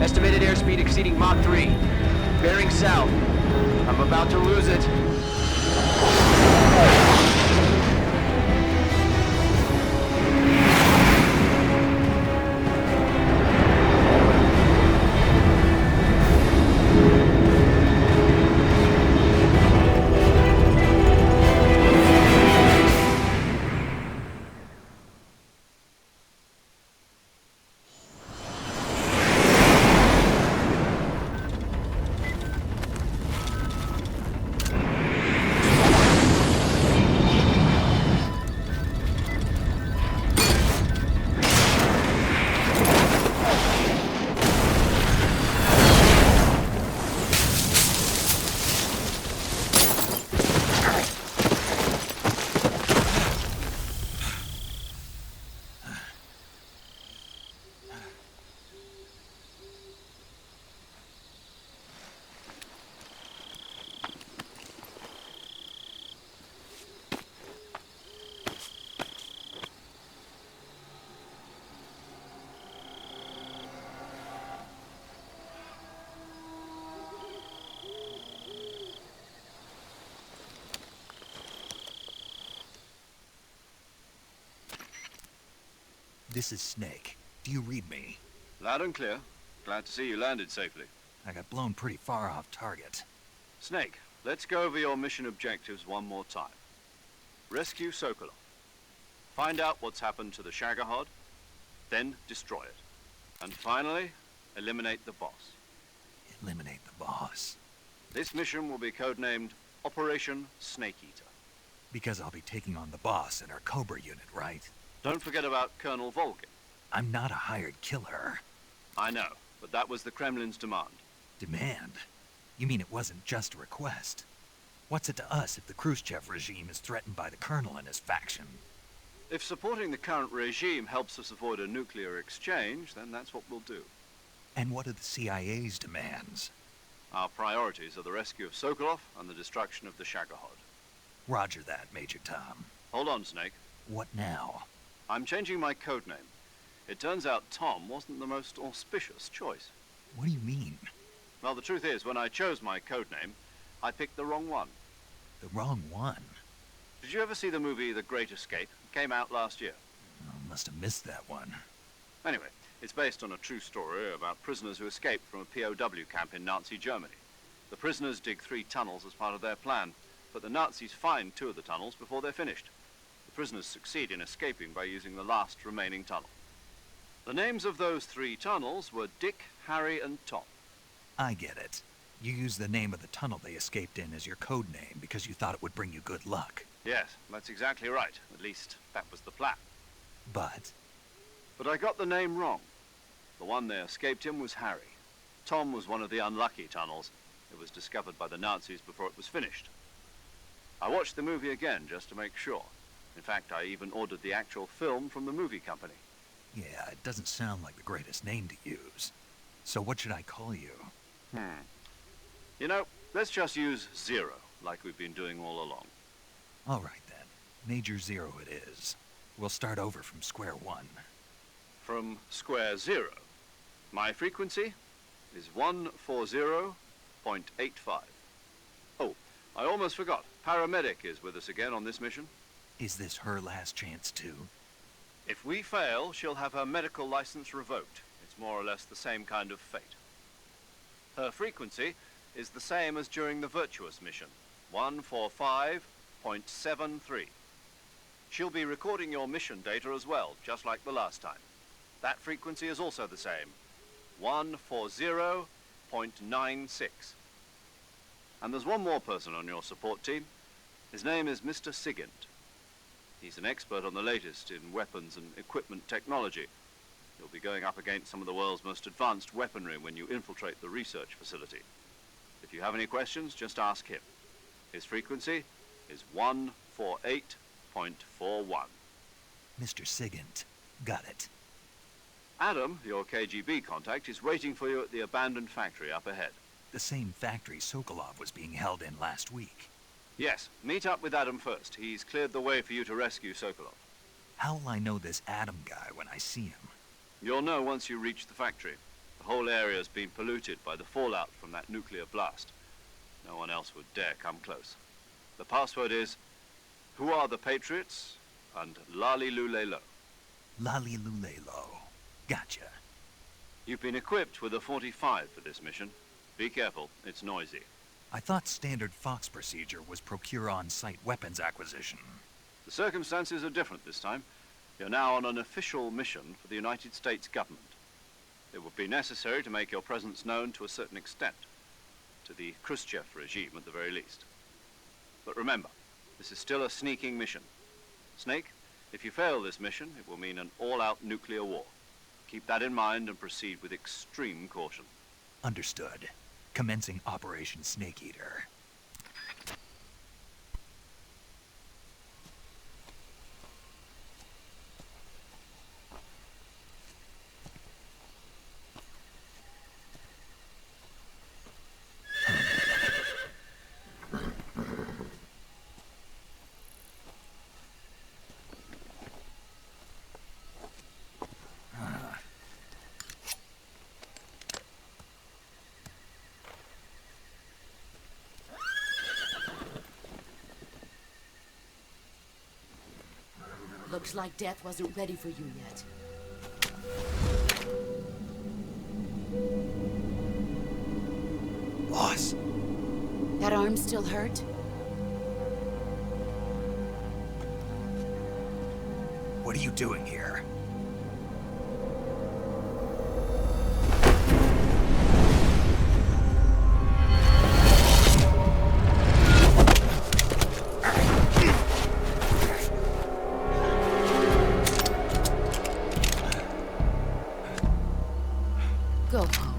C: Estimated airspeed exceeding Mach 3. Bearing south. I'm about to lose it.
A: This is Snake. Do you read me?
B: Loud and clear. Glad to see you landed safely.
A: I got blown pretty far off target.
B: Snake, let's go over your mission objectives one more time. Rescue Sokolov. Find out what's happened to the Shagohod, then destroy it. And finally, eliminate the boss.
A: Eliminate the boss?
B: This mission will be codenamed Operation Snake Eater.
A: Because I'll be taking on the boss in our Cobra unit, right?
B: Don't forget about Colonel Volgin.
A: I'm not a hired killer.
B: I know, but that was the Kremlin's demand.
A: Demand? You mean it wasn't just a request? What's it to us if the Khrushchev regime is threatened by the Colonel and his faction?
B: If supporting the current regime helps us avoid a nuclear exchange, then that's what we'll do.
A: And what are the CIA's demands?
B: Our priorities are the rescue of Sokolov and the destruction of the Shagohod.
A: Roger that, Major Tom.
B: Hold on, Snake.
A: What now?
B: I'm changing my code name. It turns out Tom wasn't the most auspicious choice.
A: What do you mean?
B: Well, the truth is, when I chose my code name, I picked the wrong one.
A: The wrong one?
B: Did you ever see the movie The Great Escape? It came out last year.
A: Oh, must have missed that one.
B: Anyway, it's based on a true story about prisoners who escaped from a POW camp in Nazi Germany. The prisoners dig 3 tunnels as part of their plan, but the Nazis find 2 of the tunnels before they're finished. The prisoners succeed in escaping by using the last remaining tunnel. The names of those 3 tunnels were Dick, Harry, and Tom.
A: I get it. You used the name of the tunnel they escaped in as your code name because you thought it would bring you good luck.
B: Yes, that's exactly right. At least, that was the plan.
A: But
B: I got the name wrong. The one they escaped in was Harry. Tom was one of the unlucky tunnels. It was discovered by the Nazis before it was finished. I watched the movie again just to make sure. In fact, I even ordered the actual film from the movie company.
A: yeah, it doesn't sound like the greatest name to use. So what should I call you?
B: You know, let's just use Zero, like we've been doing all along.
A: All right then. Major Zero it is. We'll start over from square one.
B: From square 0. My frequency is 140.85. Oh, I almost forgot. Paramedic is with us again on this mission.
A: Is this her last chance too?
B: If we fail, she'll have her medical license revoked. It's more or less the same kind of fate. Her frequency is the same as during the Virtuous mission, 145.73. She'll be recording your mission data as well, just like the last time. That frequency is also the same, 140.96. And there's one more person on your support team. His name is Mr. Sigint. He's an expert on the latest in weapons and equipment technology. You'll be going up against some of the world's most advanced weaponry when you infiltrate the research facility. If you have any questions, just ask him. His frequency is 148.41.
A: Mr. Sigint. Got it.
B: Adam, your KGB contact, is waiting for you at the abandoned factory up ahead.
A: The same factory Sokolov was being held in last week.
B: Yes, meet up with Adam first. He's cleared the way for you to rescue Sokolov.
A: How'll I know this Adam guy when I see him?
B: You'll know once you reach the factory. The whole area's been polluted by the fallout from that nuclear blast. No one else would dare come close. The password is, "Who are the Patriots?" and Lali Lulelo.
A: Lali Lulelo. Gotcha.
B: You've been equipped with a 45 for this mission. Be careful, it's noisy.
A: I thought standard Fox procedure was procure on-site weapons acquisition.
B: The circumstances are different this time. You're now on an official mission for the United States government. It would be necessary to make your presence known to a certain extent, to the Khrushchev regime at the very least. But remember, this is still a sneaking mission. Snake, if you fail this mission, it will mean an all-out nuclear war. Keep that in mind and proceed with extreme caution.
A: Understood. Commencing Operation Snake Eater.
I: Looks like death wasn't ready for you yet.
A: Boss!
I: That arm still hurt?
A: What are you doing here?
I: Go home.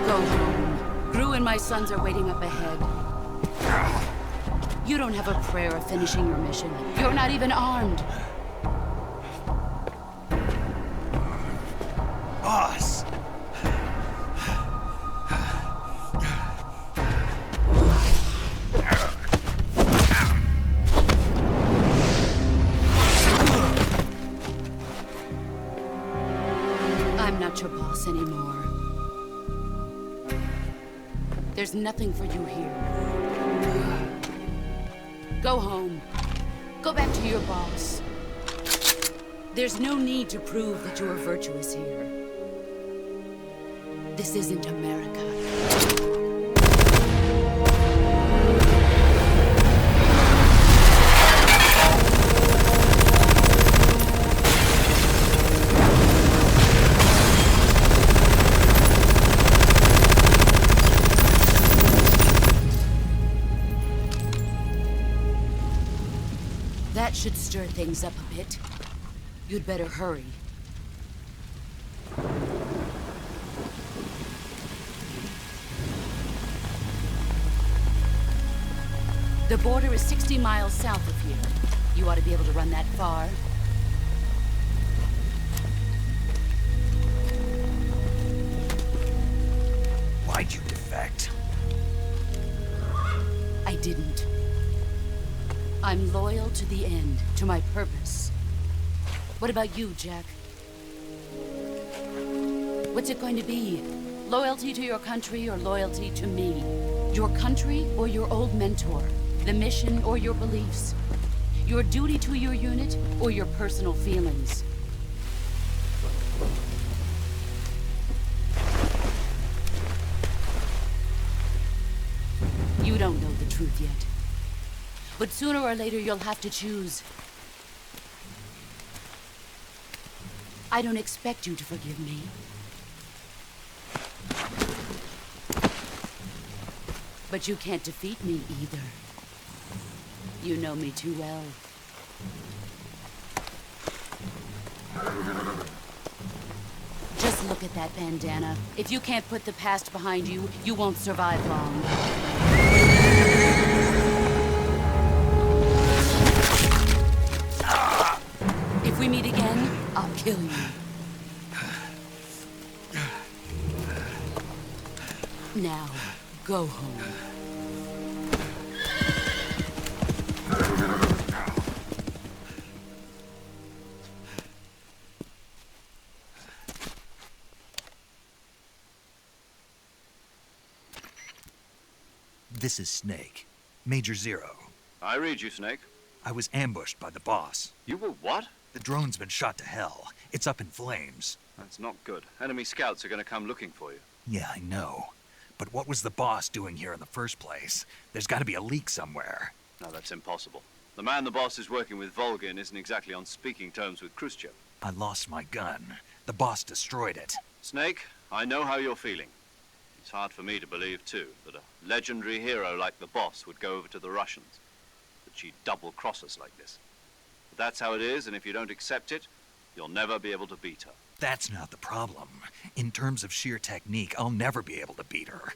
I: Go home. Gru and my sons are waiting up ahead. You don't have a prayer of finishing your mission. You're not even armed.
A: Boss!
I: I'm not your boss anymore. There's nothing for you here. Go home. Go back to your boss. There's no need to prove that you are virtuous here. This isn't America. That should stir things up a bit. You'd better hurry. The border is 60 miles south of here. You ought to be able to run that far.
A: Why'd you defect?
I: I didn't. I'm loyal to the end, to my purpose. What about you, Jack? What's it going to be? Loyalty to your country or loyalty to me? Your country or your old mentor? The mission or your beliefs? Your duty to your unit or your personal feelings? You don't know the truth yet. But sooner or later you'll have to choose. I don't expect you to forgive me. But you can't defeat me either. You know me too well. Just look at that bandana. If you can't put the past behind you, you won't survive long. If we meet again, I'll kill you. Now, go home.
A: This is Snake. Major Zero.
B: I read you, Snake.
A: I was ambushed by the boss.
B: You were what?
A: The drone's been shot to hell. It's up in flames.
B: That's not good. Enemy scouts are going to come looking for you.
A: Yeah, I know. But what was the boss doing here in the first place? There's got to be a leak somewhere.
B: No, that's impossible. The man the boss is working with, Volgin, isn't exactly on speaking terms with Khrushchev.
A: I lost my gun. The boss destroyed it.
B: Snake, I know how you're feeling. It's hard for me to believe, too, that a legendary hero like the boss would go over to the Russians. That she'd double-cross us like this. But that's how it is, and if you don't accept it, you'll never be able to beat her.
A: That's not the problem. In terms of sheer technique, I'll never be able to beat her.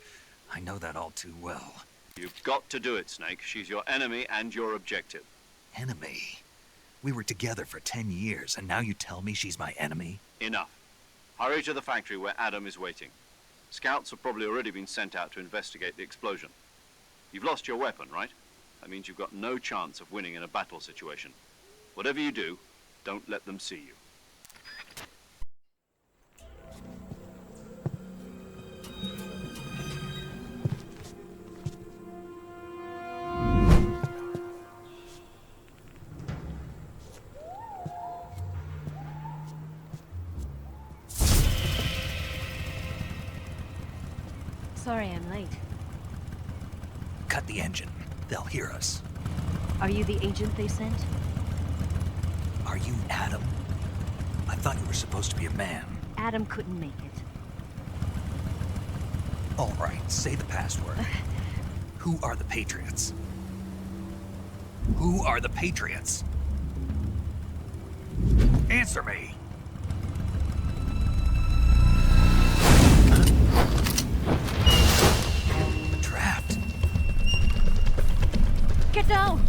A: I know that all too well.
B: You've got to do it, Snake. She's your enemy and your objective.
A: Enemy? We were together for 10 years, and now you tell me she's my enemy?
B: Enough. Hurry to the factory where Adam is waiting. Scouts have probably already been sent out to investigate the explosion. You've lost your weapon, right? That means you've got no chance of winning in a battle situation. Whatever you do, don't let them see you.
M: Sorry I'm late.
A: Cut the engine. They'll hear us.
M: Are you the agent they sent?
A: Are you Adam? I thought you were supposed to be a man.
M: Adam couldn't make it.
A: All right, say the password. Who are the Patriots? Who are the Patriots? Answer me! Trapped.
M: Get down!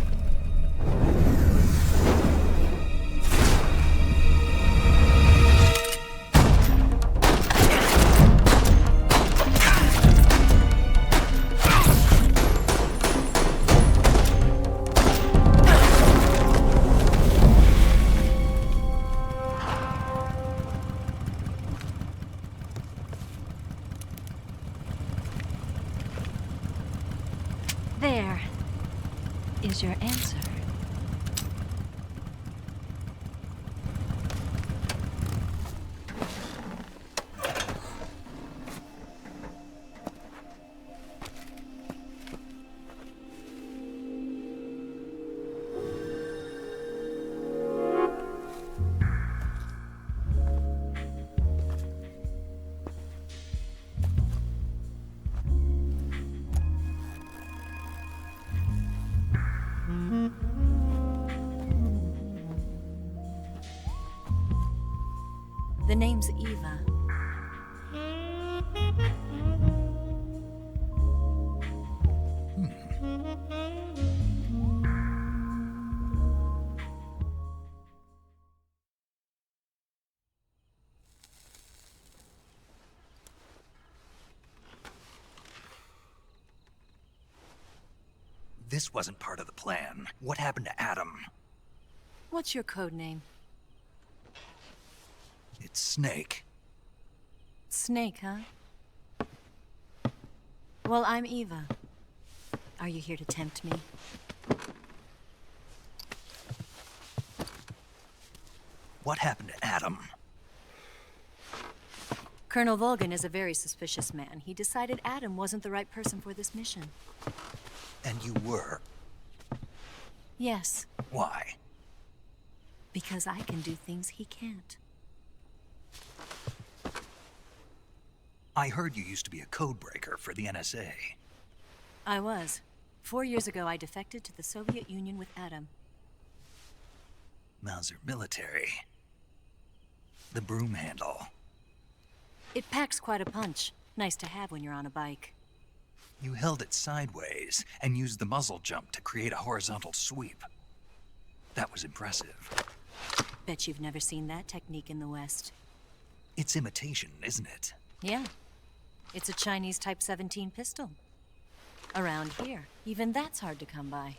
M: There is your answer. The name's Eva.
A: This wasn't part of the plan. What happened to Adam?
M: What's your code name?
A: It's Snake.
M: Snake, huh? Well, I'm Eva. Are you here to tempt me?
A: What happened to Adam?
M: Colonel Volgan is a very suspicious man. He decided Adam wasn't the right person for this mission.
A: And you were?
M: Yes.
A: Why?
M: Because I can do things he can't.
A: I heard you used to be a codebreaker for the NSA.
M: I was. 4 years ago, I defected to the Soviet Union with Adam.
A: Mauser military. The broom handle.
M: It packs quite a punch. Nice to have when you're on a bike.
A: You held it sideways and used the muzzle jump to create a horizontal sweep. That was impressive.
M: Bet you've never seen that technique in the West.
A: It's imitation, isn't it?
M: Yeah. It's a Chinese Type 17 pistol. Around here, even that's hard to come by.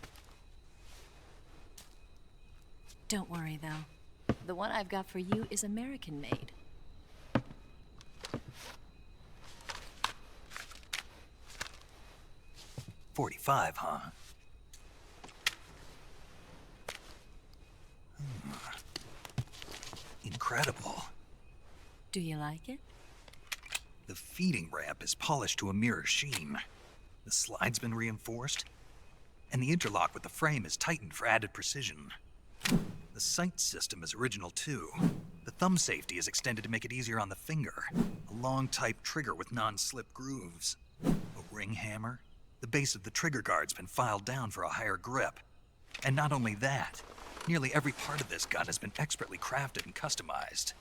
M: Don't worry, though. The one I've got for you is American-made.
A: .45, huh? Incredible.
M: Do you like it?
A: The feeding ramp is polished to a mirror sheen. The slide's been reinforced, and the interlock with the frame is tightened for added precision. The sight system is original too. The thumb safety is extended to make it easier on the finger. A long type trigger with non-slip grooves. A ring hammer. The base of the trigger guard's been filed down for a higher grip. And not only that, nearly every part of this gun has been expertly crafted and customized.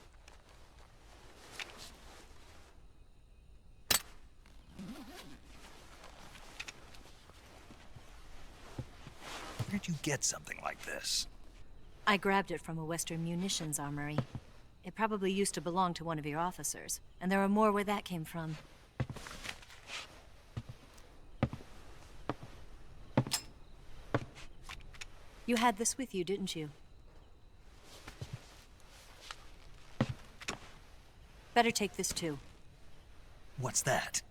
A: Where'd you get something like this?
M: I grabbed it from a Western munitions armory. It probably used to belong to one of your officers, and there are more where that came from. You had this with you, didn't you? Better take this too.
A: What's that?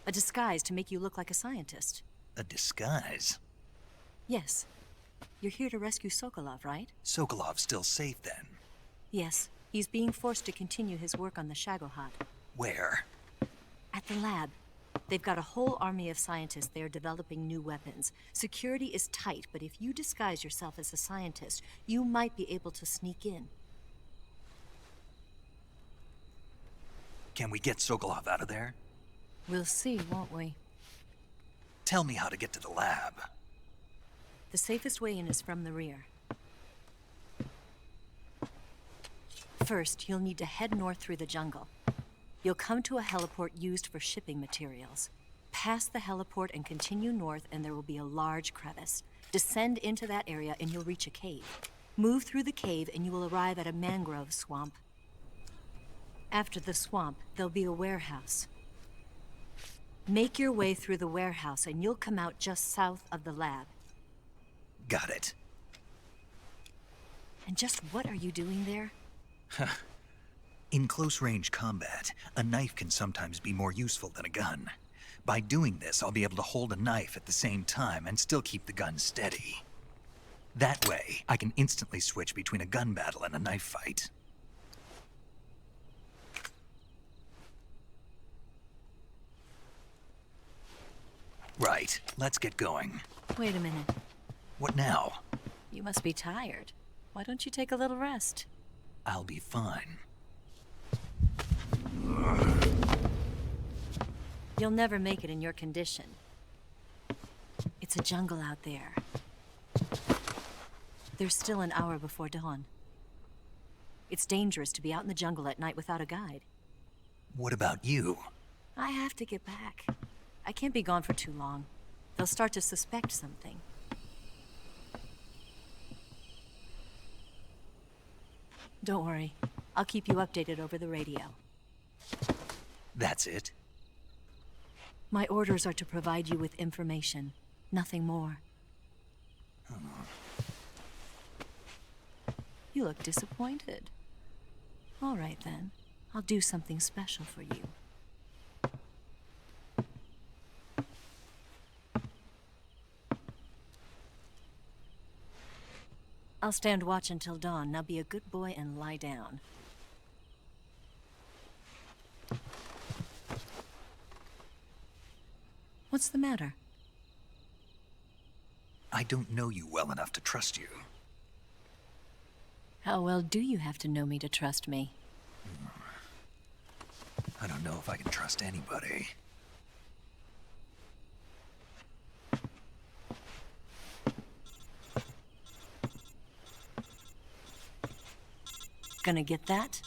M: A disguise to make you look like a scientist.
A: A disguise?
M: Yes. You're here to rescue Sokolov, right?
A: Sokolov's still safe then?
M: Yes. He's being forced to continue his work on the Shagohod.
A: Where?
M: At the lab. They've got a whole army of scientists there developing new weapons. Security is tight, but if you disguise yourself as a scientist, you might be able to sneak in.
A: Can we get Sokolov out of there?
M: We'll see, won't we?
A: Tell me how to get to the lab.
M: The safest way in is from the rear. First, you'll need to head north through the jungle. You'll come to a heliport used for shipping materials. Pass the heliport and continue north, and there will be a large crevice. Descend into that area and you'll reach a cave. Move through the cave and you will arrive at a mangrove swamp. After the swamp, there'll be a warehouse. Make your way through the warehouse and you'll come out just south of the lab.
A: Got it.
M: And just what are you doing there?
A: In close-range combat, a knife can sometimes be more useful than a gun. By doing this, I'll be able to hold a knife at the same time and still keep the gun steady. That way, I can instantly switch between a gun battle and a knife fight. Right, let's get going.
M: Wait a minute.
A: What now?
M: You must be tired. Why don't you take a little rest?
A: I'll be fine.
M: You'll never make it in your condition. It's a jungle out there. There's still an hour before dawn. It's dangerous to be out in the jungle at night without a guide.
A: What about you?
M: I have to get back. I can't be gone for too long. They'll start to suspect something. Don't worry. I'll keep you updated over the radio.
A: That's it?
M: My orders are to provide you with information. Nothing more. You look disappointed. All right, then. I'll do something special for you. I'll stand watch until dawn. Now be a good boy and lie down. What's the matter?
A: I don't know you well enough to trust you.
M: How well do you have to know me to trust me?
A: I don't know if I can trust anybody.
M: Gonna get that?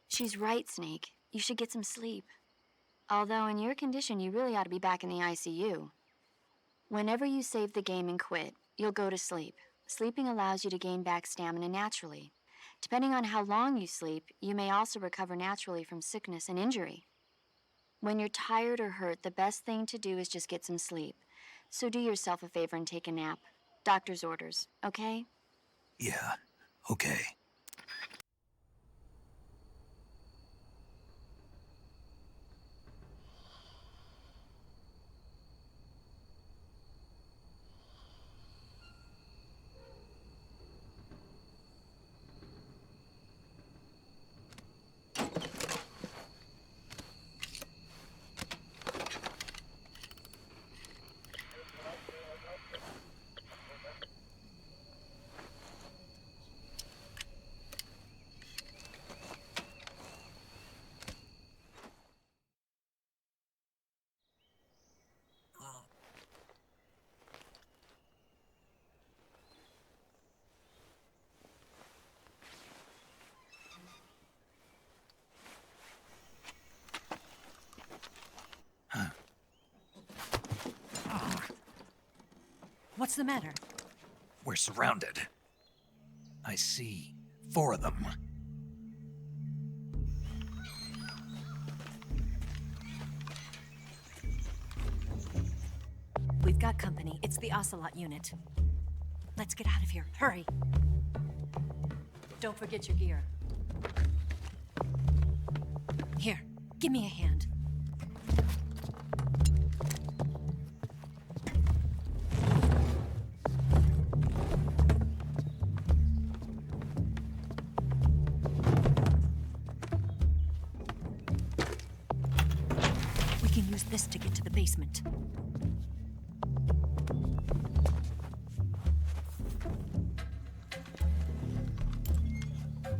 L: She's right, Snake. You should get some sleep. Although in your condition, you really ought to be back in the ICU. Whenever you save the game and quit, you'll go to sleep. Sleeping allows you to gain back stamina naturally. Depending on how long you sleep, you may also recover naturally from sickness and injury. When you're tired or hurt, the best thing to do is just get some sleep. So do yourself a favor and take a nap. Doctor's orders, okay?
A: Yeah, okay.
M: What's the matter?
A: We're surrounded. I see 4 of them.
M: We've got company. It's the Ocelot unit. Let's get out of here. Hurry. Don't forget your gear. Here, give me a hand. We can use this to get to the basement.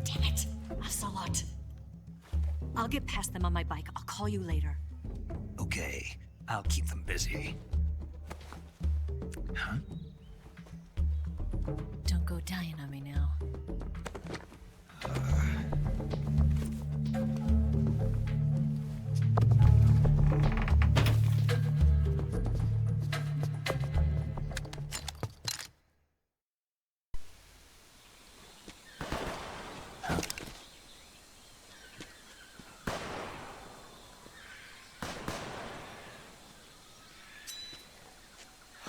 M: Damn it, Ocelot. I'll get past them on my bike. I'll call you later.
A: Okay, I'll keep them busy. Huh?
M: Don't go dying on me now.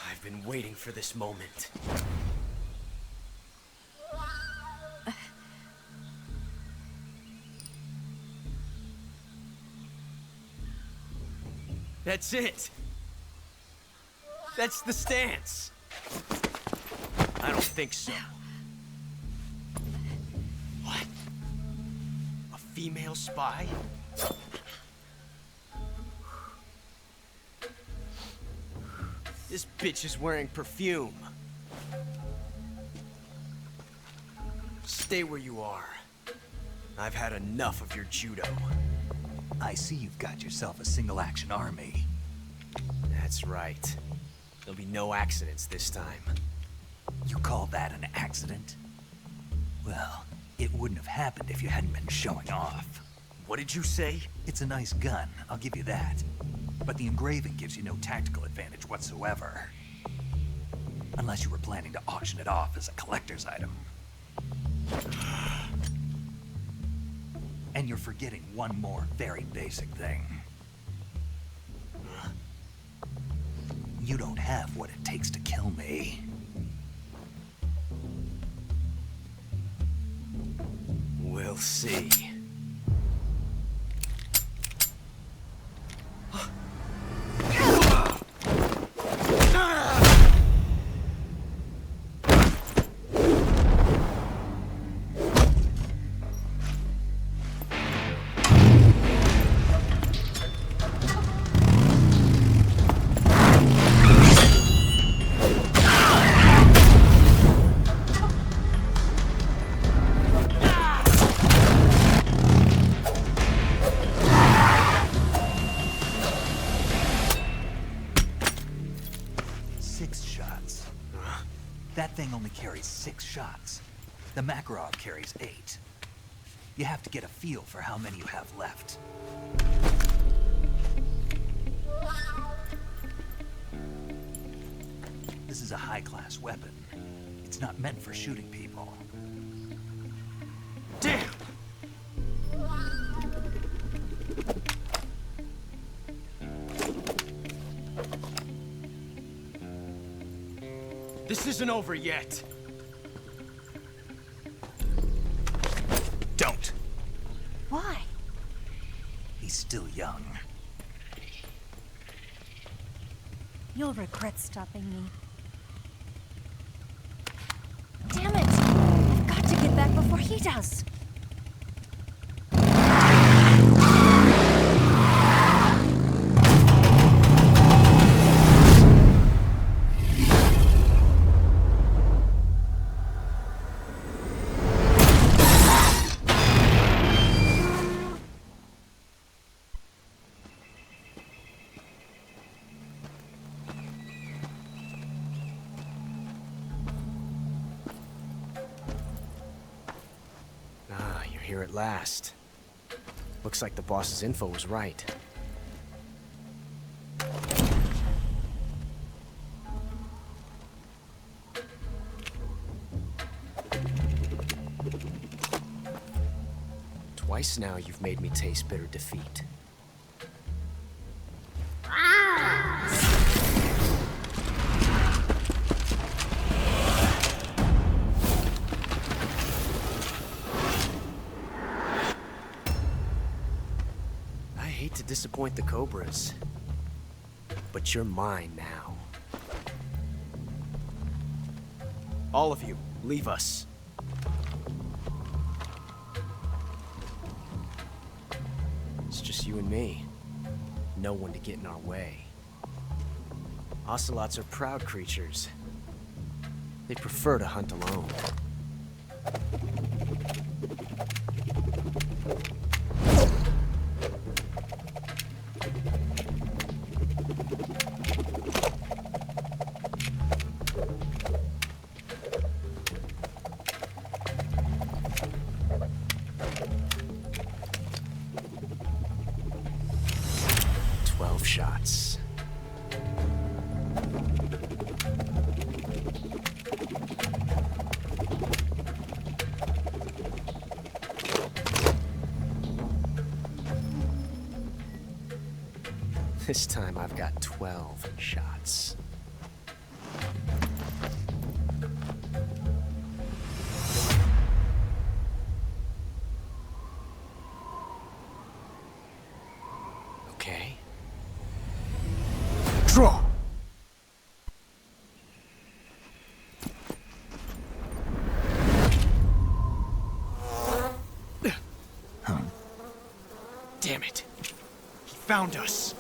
H: I've been waiting for this moment. That's it. That's the stance. I don't think so. What? A female spy? This bitch is wearing perfume. Stay where you are. I've had enough of your judo.
A: I see you've got yourself a single-action army.
H: That's right. There'll be no accidents this time.
A: You call that an accident? Well, it wouldn't have happened if you hadn't been showing off.
H: What did you say?
A: It's a nice gun, I'll give you that. But the engraving gives you no tactical advantage whatsoever. Unless you were planning to auction it off as a collector's item. And you're forgetting one more very basic thing. You don't have what it takes to kill me.
H: We'll see.
A: That thing only carries 6 shots. The Makarov carries 8. You have to get a feel for how many you have left. This is a high-class weapon. It's not meant for shooting people.
H: Damn! This isn't over yet.
A: Don't.
M: Why?
A: He's still young.
M: You'll regret stopping me. Damn it! I've got to get back before he does.
H: Here at last. Looks like the boss's info was right. Twice now you've made me taste bitter defeat. To disappoint the Cobras, but you're mine now. All of you, leave us. It's just you and me. No one to get in our way. Ocelots are proud creatures. They prefer to hunt alone. 12 shots. This time I've got 12 shots. Okay. Draw! Damn it. He found us.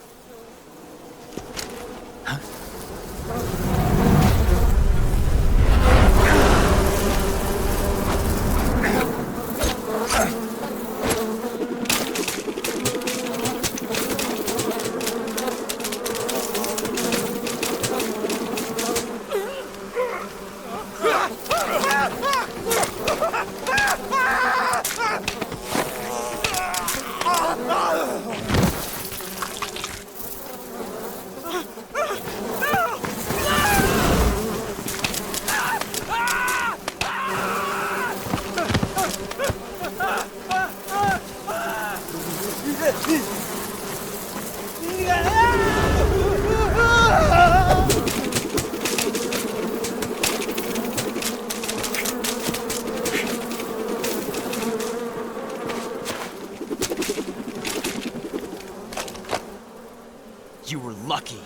H: You were lucky.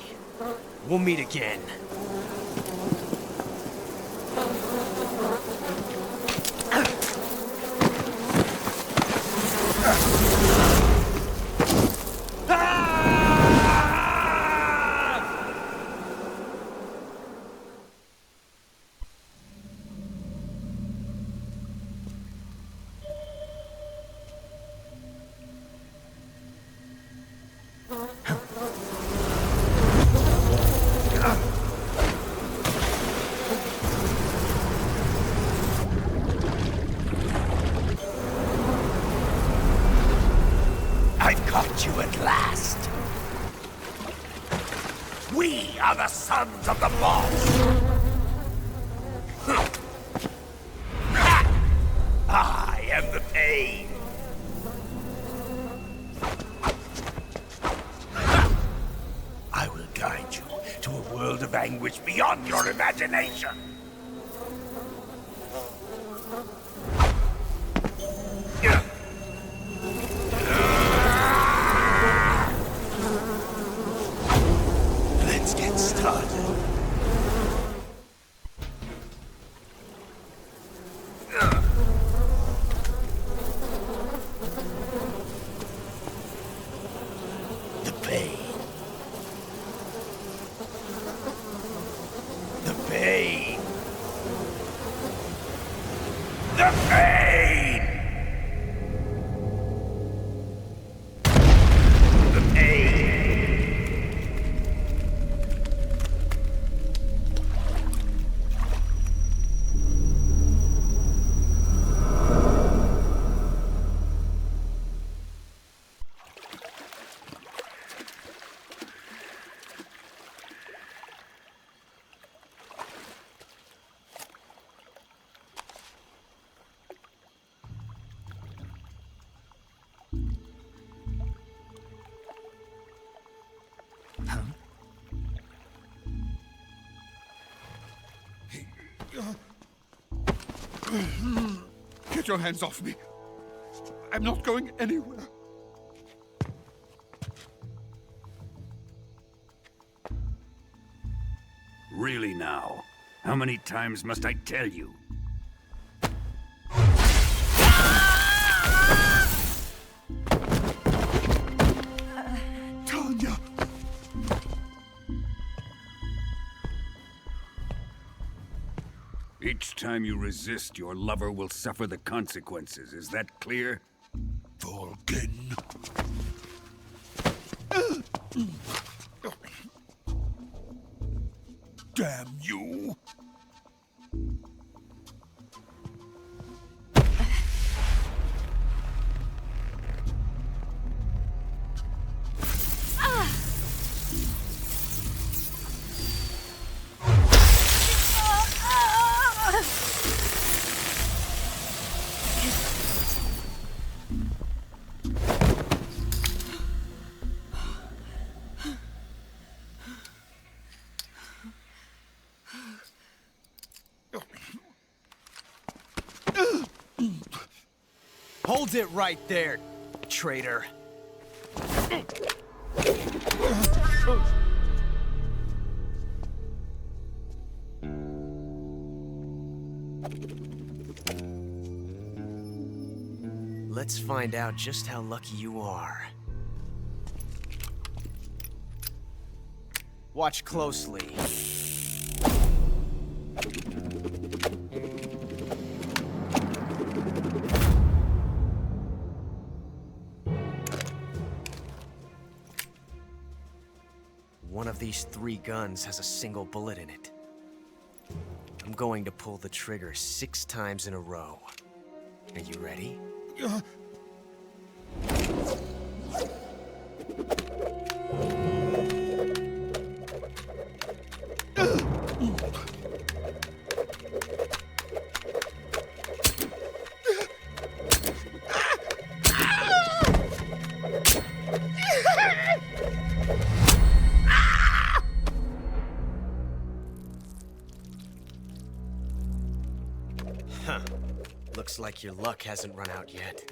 H: We'll meet again.
P: I've caught you at last. We are the sons of the boss. I am the pain. I will guide you to a world of anguish beyond your imagination. Let's get started. The pain. The pain. The pain. The pain.
F: Get your hands off me. I'm not going anywhere.
K: Really now? How many times must I tell you?
F: Tanya!
K: Each time you resist, your lover will suffer the consequences. Is that clear?
F: Vulcan. Damn you!
H: Hold it right there, traitor. Let's find out just how lucky you are. Watch closely. One of these 3 guns has a single bullet in it. I'm going to pull the trigger 6 times in a row. Are you ready? Huh. Looks like your luck hasn't run out yet.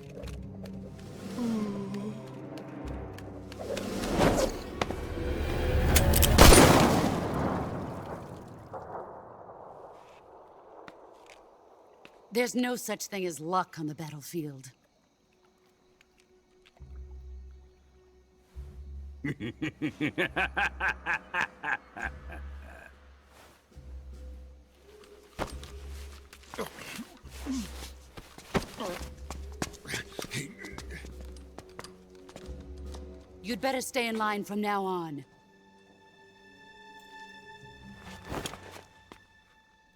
I: There's no such thing as luck on the battlefield. You'd better stay in line from now on.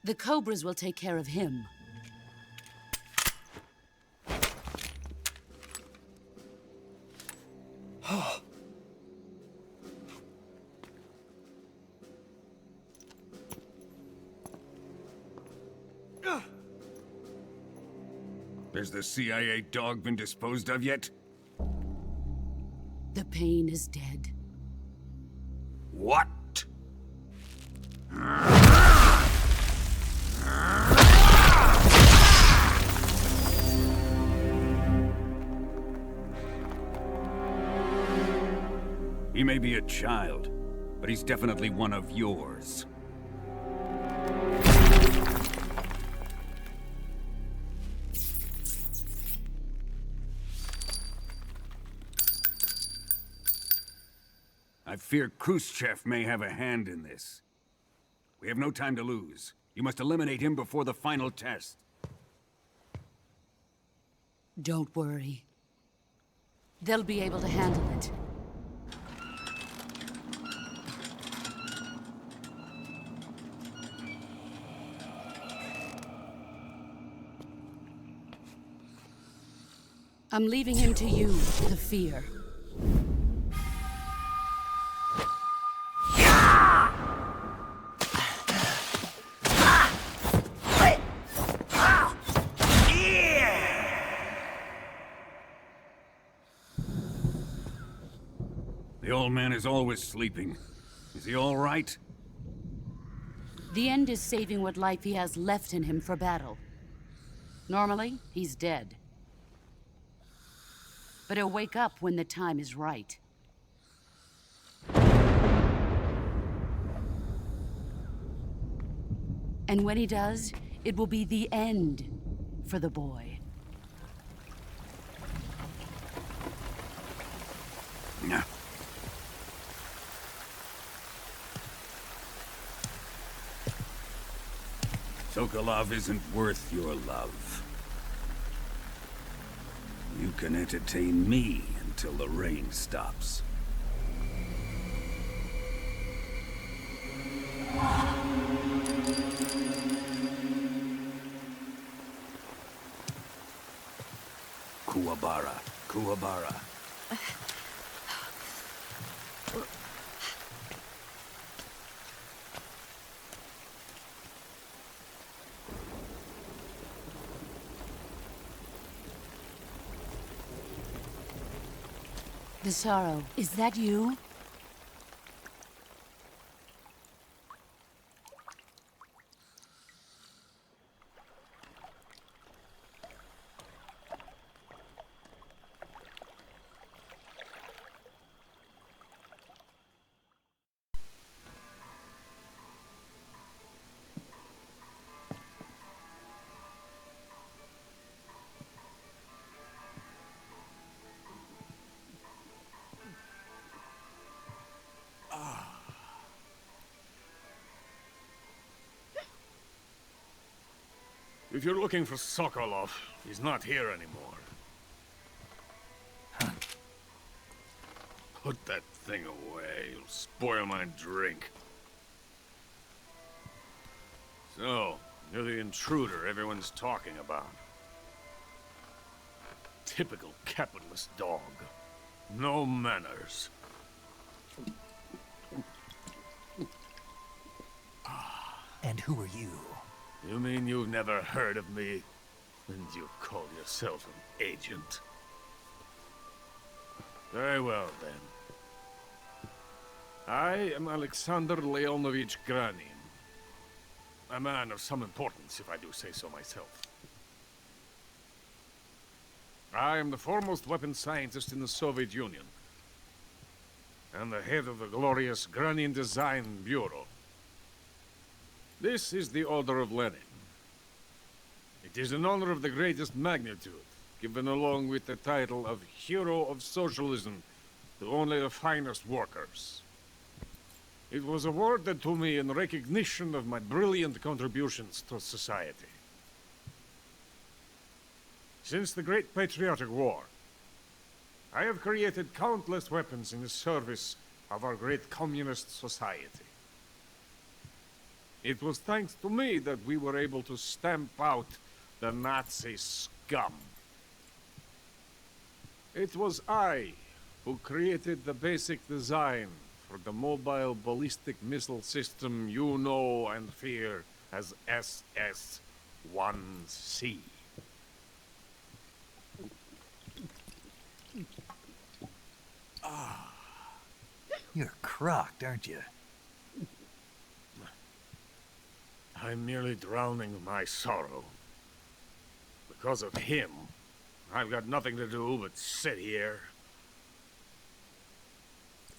I: The Cobras will take care of him.
K: Has the CIA dog been disposed of yet?
I: The pain is dead.
K: What? He may be a child, but he's definitely one of yours. I fear Khrushchev may have a hand in this. We have no time to lose. You must eliminate him before the final test.
I: Don't worry. They'll be able to handle it. I'm leaving him to you, the fear.
K: The old man is always sleeping. Is he all right?
I: The end is saving what life he has left in him for battle. Normally, he's dead. But he'll wake up when the time is right. And when he does, it will be the end for the boy.
K: Yeah. Sokolov isn't worth your love. You can entertain me until the rain stops. Kuwabara, Kuwabara.
I: The sorrow, is that you?
K: If you're looking for Sokolov, he's not here anymore. Put that thing away. You'll spoil my drink. So, you're the intruder everyone's talking about. Typical capitalist dog. No manners.
A: And who are you?
K: You mean you've never heard of me? And you call yourself an agent? Very well, then. I am Alexander Leonovich Granin. A man of some importance, if I do say so myself. I am the foremost weapons scientist in the Soviet Union, and the head of the glorious Granin Design Bureau. This is the Order of Lenin. It is an honor of the greatest magnitude, given along with the title of Hero of Socialism to only the finest workers. It was awarded to me in recognition of my brilliant contributions to society. Since the Great Patriotic War, I have created countless weapons in the service of our great communist society. It was thanks to me that we were able to stamp out the Nazi scum. It was I who created the basic design for the mobile ballistic missile system you know and fear as SS-1C.
A: You're crocked, aren't you?
K: I'm merely drowning my sorrow. Because of him, I've got nothing to do but sit here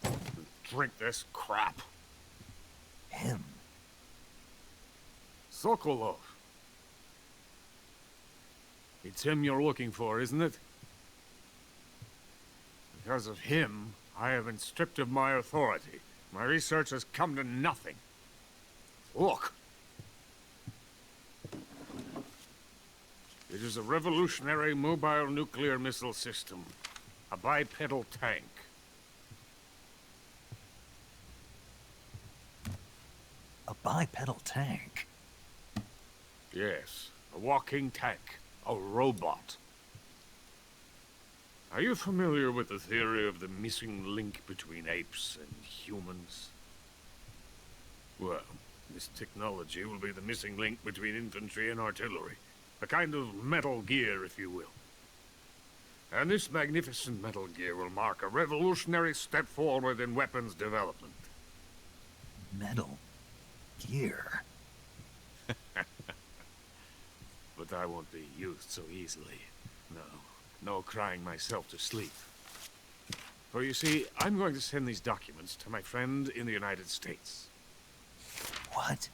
K: and drink this crap.
A: Him?
K: Sokolov. It's him you're looking for, isn't it? Because of him, I have been stripped of my authority. My research has come to nothing. Look. It is a revolutionary mobile nuclear missile system. A bipedal tank.
A: A bipedal tank?
K: Yes, a walking tank. A robot. Are you familiar with the theory of the missing link between apes and humans? Well, this technology will be the missing link between infantry and artillery. A kind of Metal Gear, if you will. And this magnificent Metal Gear will mark a revolutionary step forward in weapons development.
A: Metal Gear?
K: But I won't be used so easily. No crying myself to sleep. For you see, I'm going to send these documents to my friend in the United States.
A: What?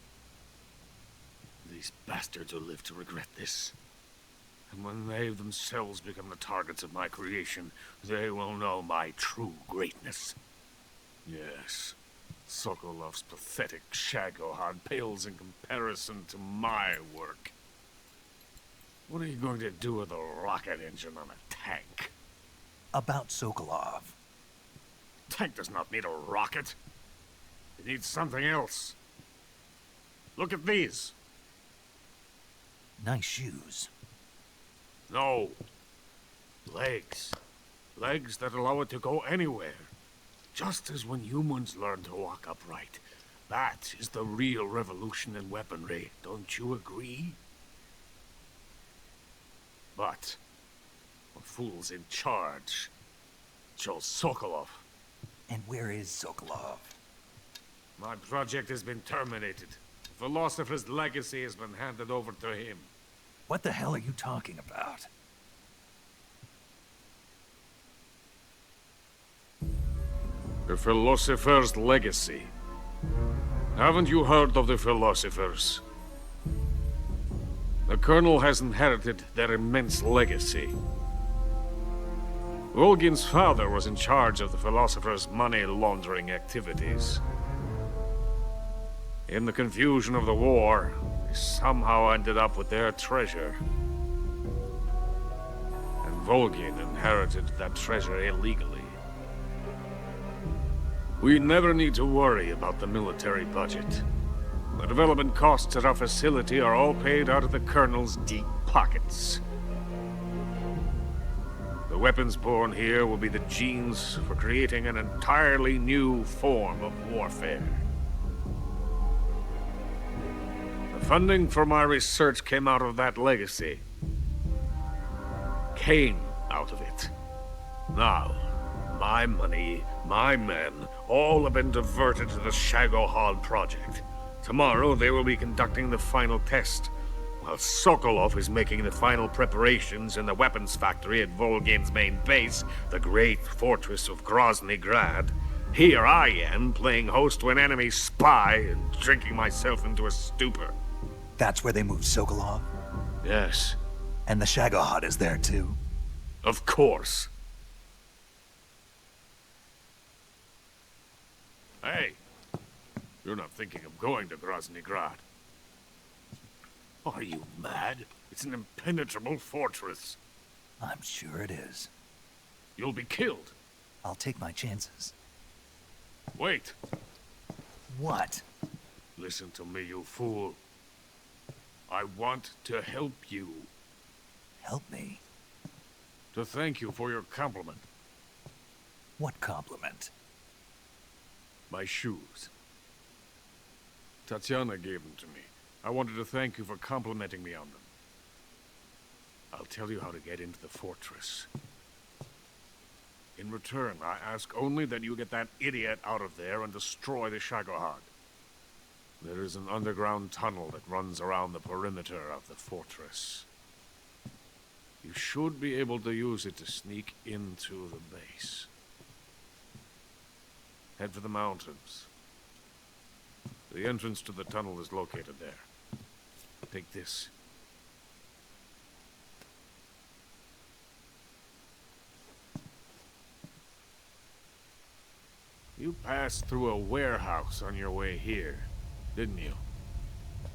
K: These bastards will live to regret this. And when they themselves become the targets of my creation, they will know my true greatness. Yes, Sokolov's pathetic Shagohod pales in comparison to my work. What are you going to do with a rocket engine on a tank?
A: About Sokolov.
K: Tank does not need a rocket. It needs something else. Look at these.
A: Nice shoes.
K: No. Legs. Legs that allow it to go anywhere. Just as when humans learn to walk upright. That is the real revolution in weaponry. Don't you agree? But a fool's in charge. Joe Sokolov.
A: And where is Sokolov?
K: My project has been terminated. The philosopher's legacy has been handed over to him.
A: What the hell are you talking about?
K: The philosopher's legacy. Haven't you heard of the philosophers? The Colonel has inherited their immense legacy. Volgin's father was in charge of the philosophers' money laundering activities. In the confusion of the war, I somehow ended up with their treasure. And Volgin inherited that treasure illegally. We never need to worry about the military budget. The development costs at our facility are all paid out of the Colonel's deep pockets. The weapons born here will be the genes for creating an entirely new form of warfare. The funding for my research came out of that legacy. Came out of it. Now, my money, my men, all have been diverted to the Shagohod project. Tomorrow, they will be conducting the final test, while Sokolov is making the final preparations in the weapons factory at Volgin's main base, the great fortress of Grozny Grad. Here I am, playing host to an enemy spy and drinking myself into a stupor.
A: That's where they moved Sokolov?
K: Yes.
A: And the Shagohod is there too?
K: Of course. Hey, you're not thinking of going to Grozny Grad. Are you mad? It's an impenetrable fortress.
A: I'm sure it is.
K: You'll be killed.
A: I'll take my chances.
K: Wait.
A: What?
K: Listen to me, you fool. I want to help you.
A: Help me?
K: To thank you for your compliment.
A: What compliment?
K: My shoes. Tatiana gave them to me. I wanted to thank you for complimenting me on them. I'll tell you how to get into the fortress. In return, I ask only that you get that idiot out of there and destroy the Shagohod. There is an underground tunnel that runs around the perimeter of the fortress. You should be able to use it to sneak into the base. Head for the mountains. The entrance to the tunnel is located there. Take this. You passed through a warehouse on your way here, didn't you?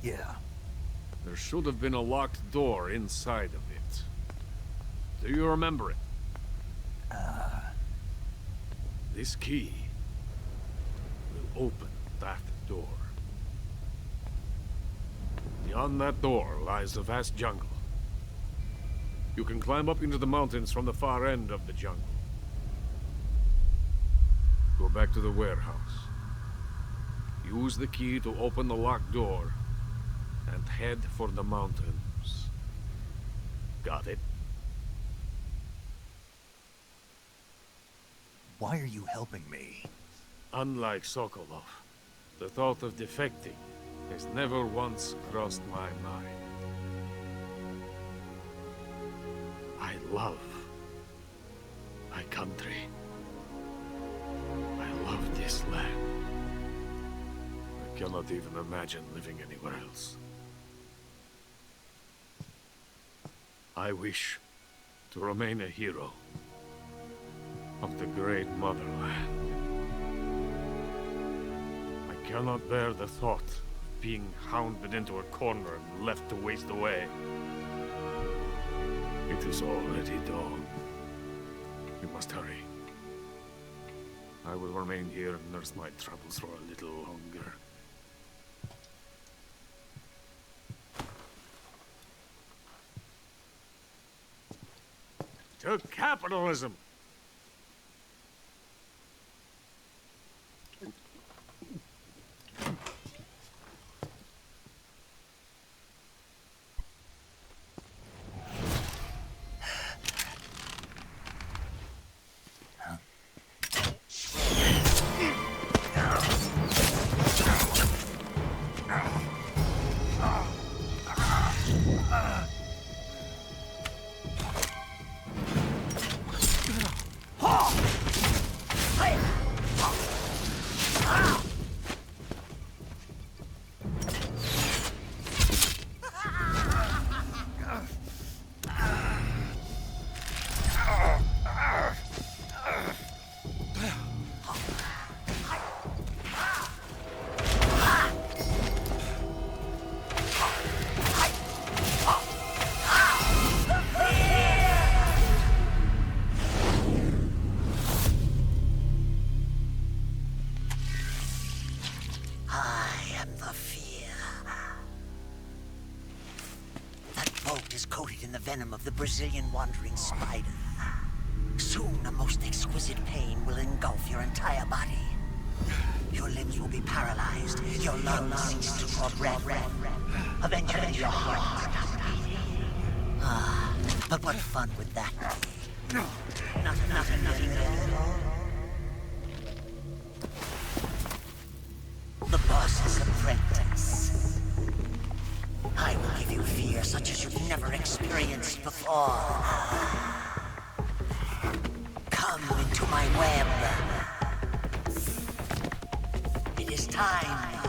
A: Yeah.
K: There should have been a locked door inside of it. Do you remember it? This key will open that door. Beyond that door lies the vast jungle. You can climb up into the mountains from the far end of the jungle. Go back to the warehouse. Use the key to open the locked door and head for the mountains. Got it?
A: Why are you helping me?
K: Unlike Sokolov, the thought of defecting has never once crossed my mind. I love my country. I love this land. I cannot even imagine living anywhere else. I wish to remain a hero of the great motherland. I cannot bear the thought of being hounded into a corner and left to waste away. It is already dawn. We must hurry. I will remain here and nurse my troubles for a little longer. To capitalism!
J: coated in the venom of the Brazilian wandering spider. Soon, a most exquisite pain will engulf your entire body. Your limbs will be paralyzed, your lungs cease to draw breath. Eventually, your heart will stop beating. Ah, but what fun would that be? Nothing at all. The boss's apprentice. I will give you fear such as you've never experienced before. Come into my web. It is time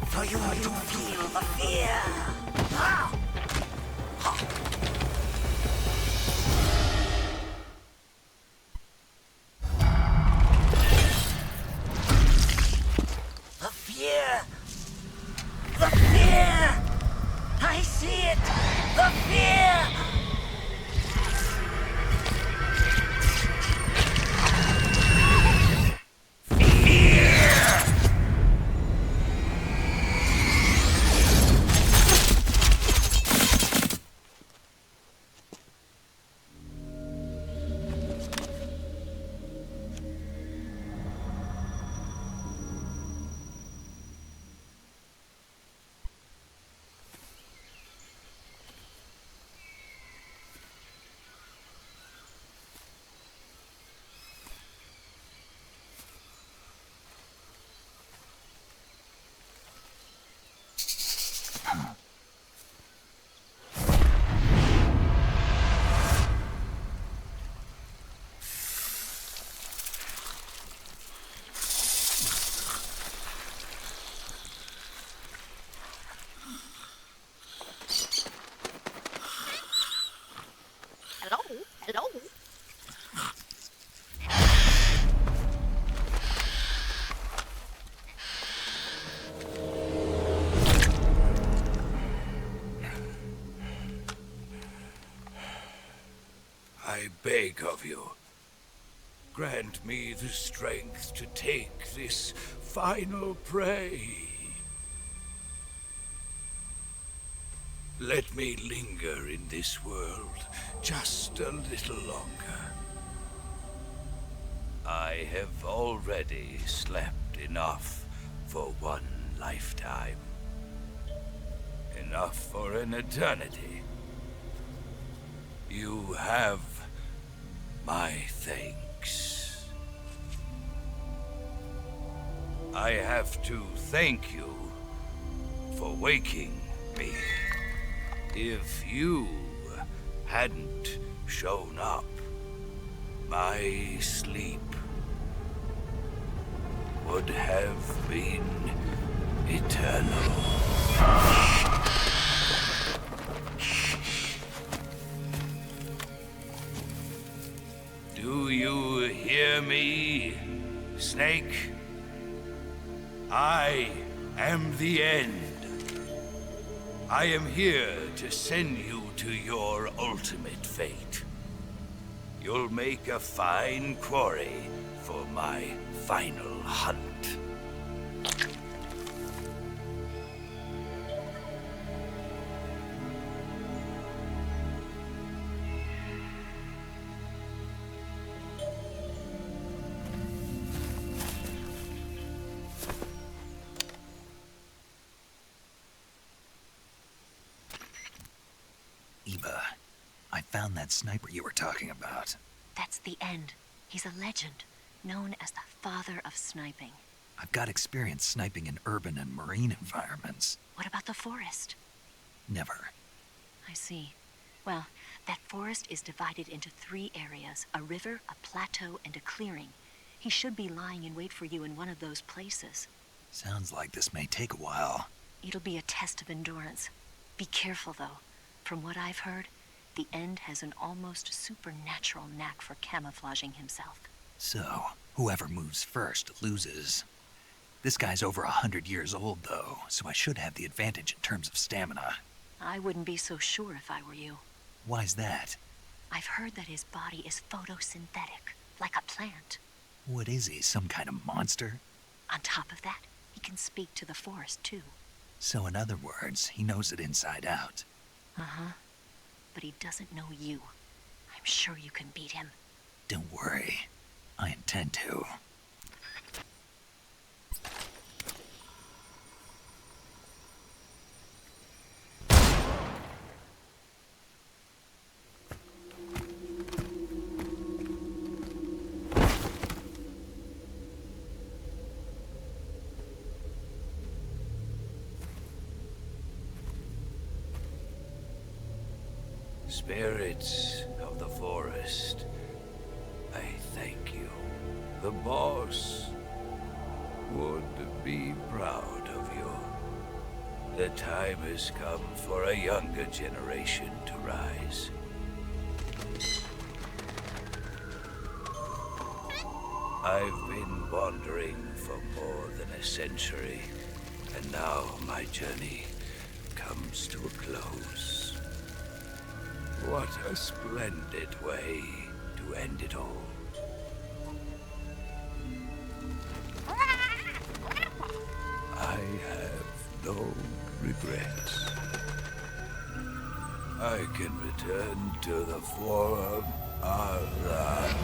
J: for you to feel the fear. The fear! The fear! I see it! The fear!
L: Hello?
P: I beg of you, grant me the strength to take this final prey. Let me linger in this world just a little longer. I have already slept enough for one lifetime. Enough for an eternity. You have my thanks. I have to thank you for waking me. If you hadn't shown up, my sleep would have been eternal. Do you hear me, Snake? I am the end. I am here to send you to your ultimate fate. You'll make a fine quarry for my final hunt.
A: Eva, I found that sniper you were talking about.
M: That's the end. He's a legend, known as the father of sniping.
A: I've got experience sniping in urban and marine environments.
M: What about the forest?
A: Never.
M: I see. Well, that forest is divided into 3 areas, a river, a plateau, and a clearing. He should be lying in wait for you in one of those places.
A: Sounds like this may take a while.
M: It'll be a test of endurance. Be careful, though. From what I've heard, the End has an almost supernatural knack for camouflaging himself.
A: So, whoever moves first loses. This guy's over 100 years old, though, so I should have the advantage in terms of stamina.
M: I wouldn't be so sure if I were you.
A: Why's that?
M: I've heard that his body is photosynthetic, like a plant.
A: What is he, some kind of monster?
M: On top of that, he can speak to the forest, too.
A: So in other words, he knows it inside out.
M: Uh-huh. But he doesn't know you. I'm sure you can beat him.
A: Don't worry. I intend to.
P: Spirits of the forest, I thank you. The boss would be proud of you. The time has come for a younger generation to rise. I've been wandering for more than a century, and now my journey comes to a close. What a splendid way to end it all. I have no regrets. I can return to the form of the...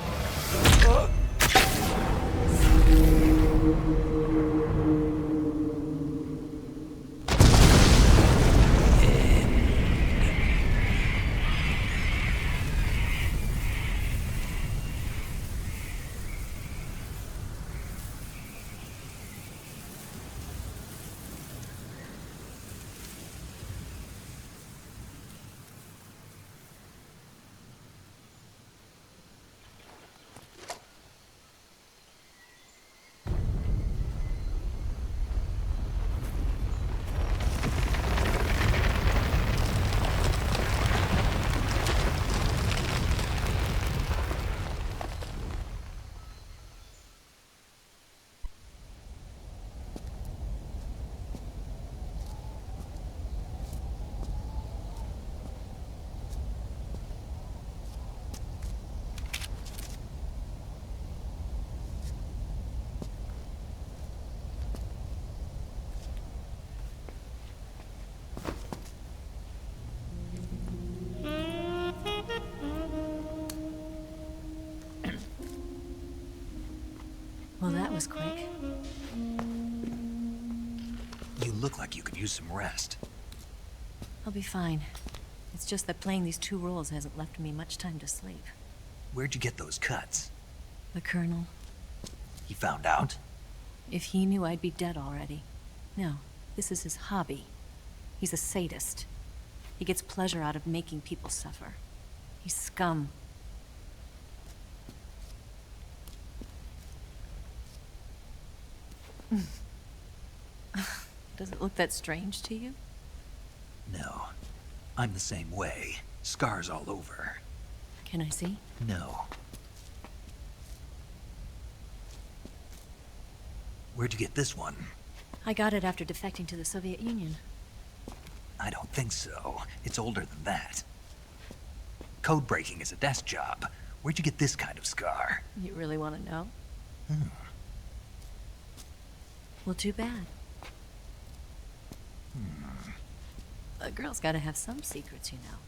M: Well, that was quick.
A: You look like you could use some rest.
M: I'll be fine. It's just that playing these 2 roles hasn't left me much time to sleep.
A: Where'd you get those cuts?
M: The Colonel.
A: He found out?
M: If he knew, I'd be dead already. No, this is his hobby. He's a sadist. He gets pleasure out of making people suffer. He's scum. Does it look that strange to you?
A: No. I'm the same way. Scars all over.
M: Can I see?
A: No. Where'd you get this one?
M: I got it after defecting to the Soviet Union.
A: I don't think so. It's older than that. Code breaking is a desk job. Where'd you get this kind of scar?
M: You really want to know?
A: Hmm.
M: Well, too bad. A girl's gotta have some secrets, you know.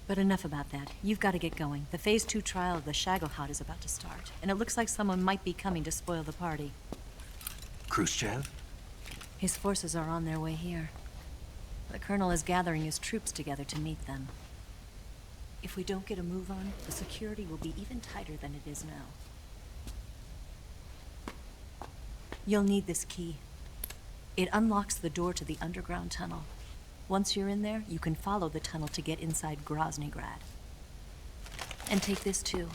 M: But enough about that. You've got to get going. The Phase 2 trial of the Shagohod is about to start, and it looks like someone might be coming to spoil the party.
A: Khrushchev?
M: His forces are on their way here. The Colonel is gathering his troops together to meet them. If we don't get a move on, the security will be even tighter than it is now. You'll need this key. It unlocks the door to the underground tunnel. Once you're in there, you can follow the tunnel to get inside Groznygrad. And take this too.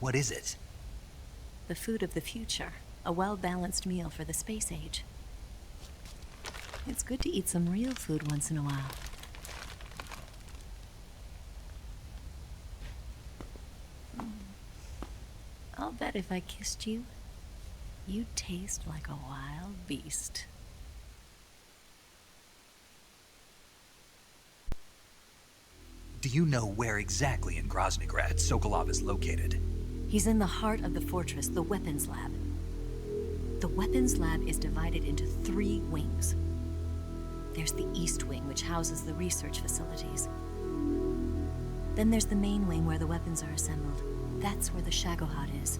A: What is it?
M: The food of the future. A well-balanced meal for the space age. It's good to eat some real food once in a while. I'll bet if I kissed you, you'd taste like a wild beast.
A: Do you know where exactly in Groznygrad Sokolov is located?
M: He's in the heart of the fortress, the weapons lab. The weapons lab is divided into 3 wings. There's the East Wing, which houses the research facilities. Then there's the main wing where the weapons are assembled. That's where the Shagohod is.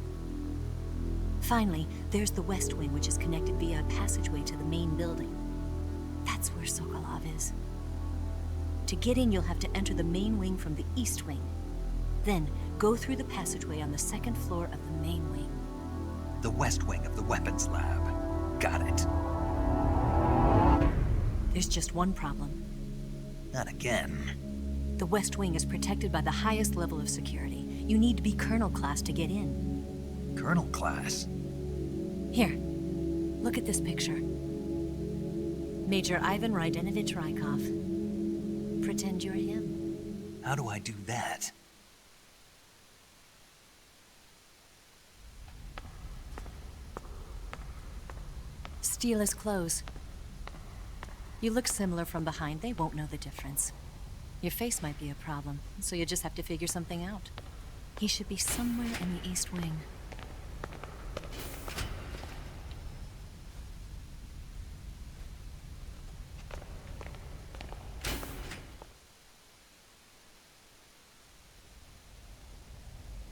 M: Finally, there's the West Wing, which is connected via a passageway to the main building. That's where Sokolov is. To get in, you'll have to enter the main wing from the East Wing. Then, go through the passageway on the 2nd floor of the main wing.
A: The West Wing of the weapons lab. Got it.
M: There's just one problem.
A: Not again.
M: The West Wing is protected by the highest level of security. You need to be Colonel class to get in.
A: Colonel class?
M: Here, look at this picture. Major Ivan Rydenovich Rykov. Pretend you're him.
A: How do I do that?
M: Steal his clothes. You look similar from behind. They won't know the difference. Your face might be a problem, so you just have to figure something out. He should be somewhere in the East Wing.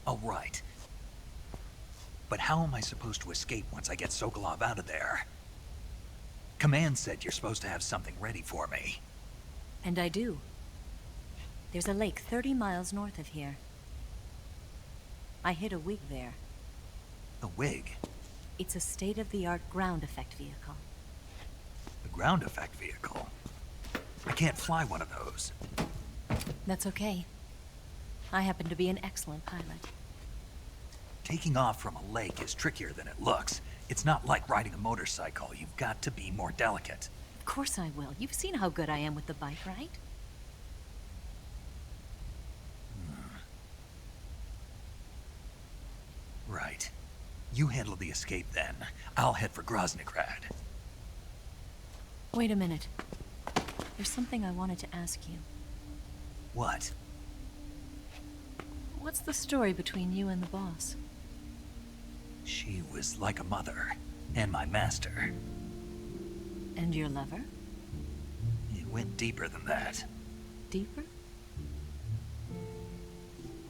A: Oh, right. But how am I supposed to escape once I get Sokolov out of there? Command said you're supposed to have something ready for me.
M: And I do. There's a lake 30 miles north of here. I hid a wig there.
A: A wig?
M: It's a state-of-the-art ground effect vehicle.
A: A ground effect vehicle? I can't fly one of those.
M: That's okay. I happen to be an excellent pilot.
A: Taking off from a lake is trickier than it looks. It's not like riding a motorcycle. You've got to be more delicate.
M: Of course I will. You've seen how good I am with the bike, right?
A: Right. You handle the escape then. I'll head for Groznygrad.
M: Wait a minute. There's something I wanted to ask you.
A: What?
M: What's the story between you and the boss?
A: She was like a mother, and my master.
M: And your lover?
A: It went deeper than that.
M: Deeper?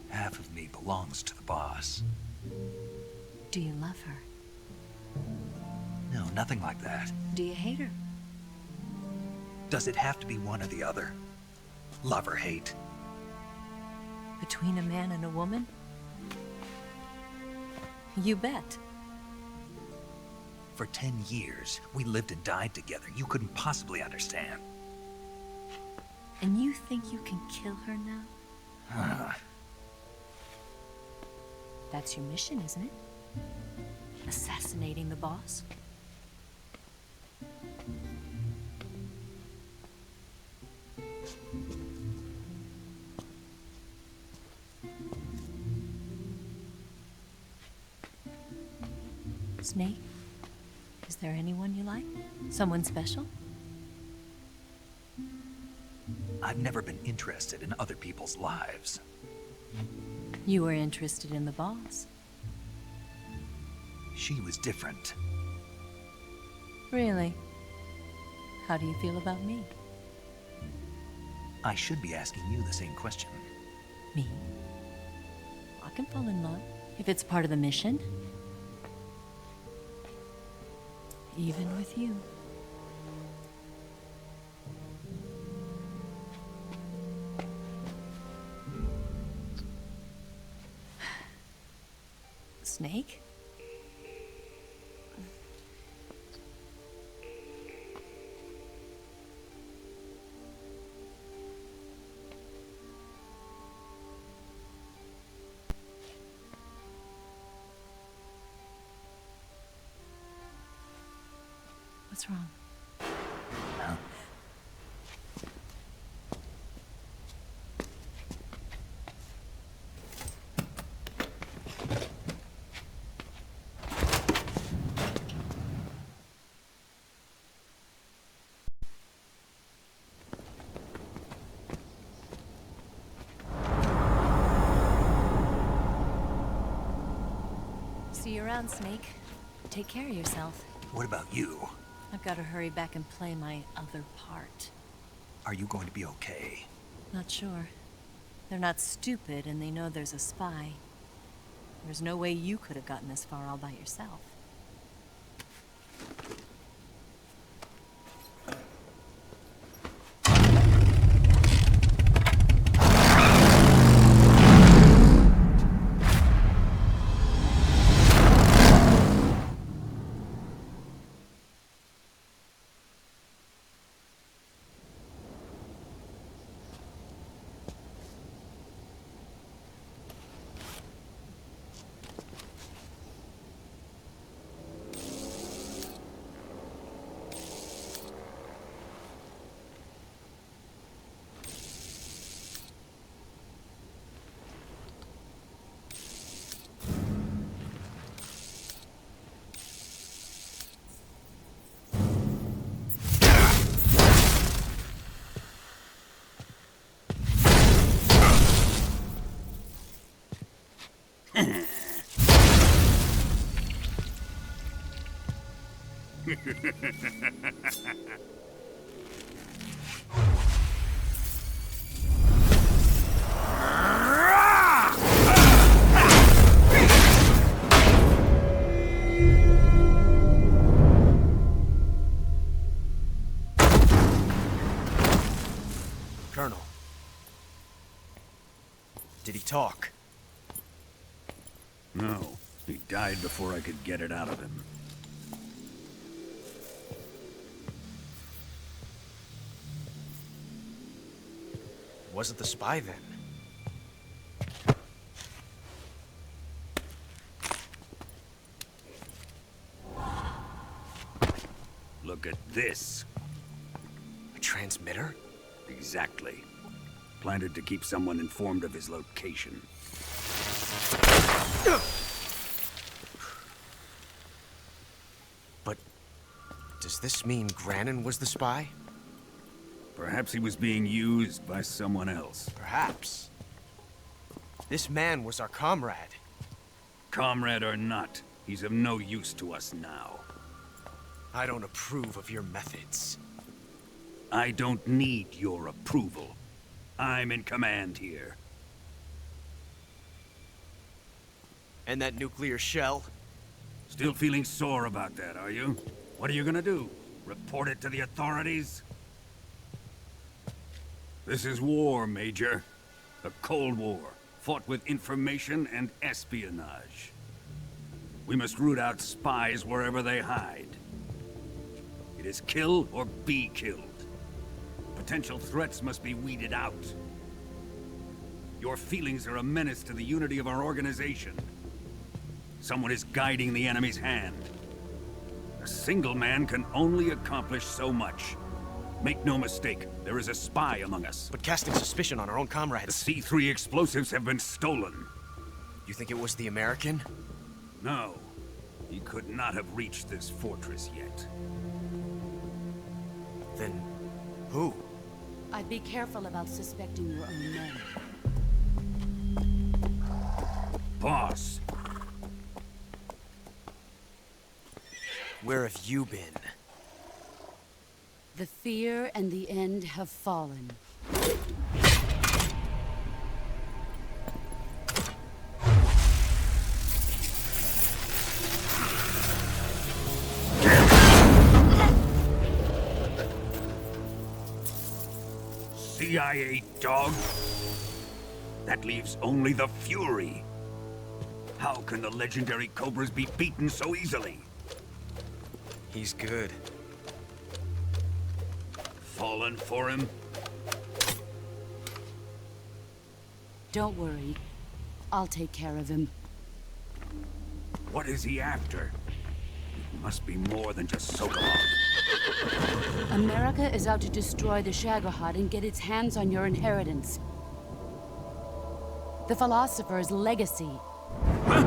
A: Half of me belongs to the boss.
M: Do you love her?
A: No, nothing like that.
M: Do you hate her?
A: Does it have to be one or the other? Love or hate?
M: Between a man and a woman? You bet.
A: For 10 years, we lived and died together. You couldn't possibly understand.
M: And you think you can kill her now? That's your mission, isn't it? Assassinating the boss? Snake? Is there anyone you like? Someone special?
A: I've never been interested in other people's lives.
M: You were interested in the boss.
A: She was different.
M: Really? How do you feel about me?
A: I should be asking you the same question.
M: Me? I can fall in love if it's part of the mission. Even with you. Snake? What's wrong?
A: No.
M: See you around, Snake. Take care of yourself.
A: What about you?
M: I've got to hurry back and play my other part.
A: Are you going to be okay?
M: Not sure. They're not stupid, and they know there's a spy. There's no way you could have gotten this far all by yourself.
H: Colonel. Did he talk?
Q: No. He died before I could get it out of him.
H: Wasn't the spy then?
Q: Look at this.
H: A transmitter?
Q: Exactly. Planted to keep someone informed of his location.
H: But does this mean Grannon was the spy?
Q: Perhaps he was being used by someone else.
H: Perhaps. This man was our comrade.
Q: Comrade or not, he's of no use to us now.
H: I don't approve of your methods.
Q: I don't need your approval. I'm in command here.
H: And that nuclear shell?
Q: Still feeling sore about that, are you? What are you gonna do? Report it to the authorities? This is war, Major. The Cold War, fought with information and espionage. We must root out spies wherever they hide. It is kill or be killed. Potential threats must be weeded out. Your feelings are a menace to the unity of our organization. Someone is guiding the enemy's hand. A single man can only accomplish so much. Make no mistake, there is a spy among us.
H: But casting suspicion on our own comrades...
Q: The C3 explosives have been stolen.
H: You think it was the American?
Q: No. He could not have reached this fortress yet.
H: Then... who?
I: I'd be careful about suspecting your own men.
Q: Boss!
H: Where have you been?
I: The fear and the end have fallen.
Q: CIA dog? That leaves only the Fury. How can the legendary Cobras be beaten so easily?
H: He's good.
Q: Fallen for him?
I: Don't worry. I'll take care of him.
Q: What is he after? It must be more than just Sokolov.
I: America is out to destroy the Shagohod and get its hands on your inheritance. The philosopher's legacy.
Q: Huh?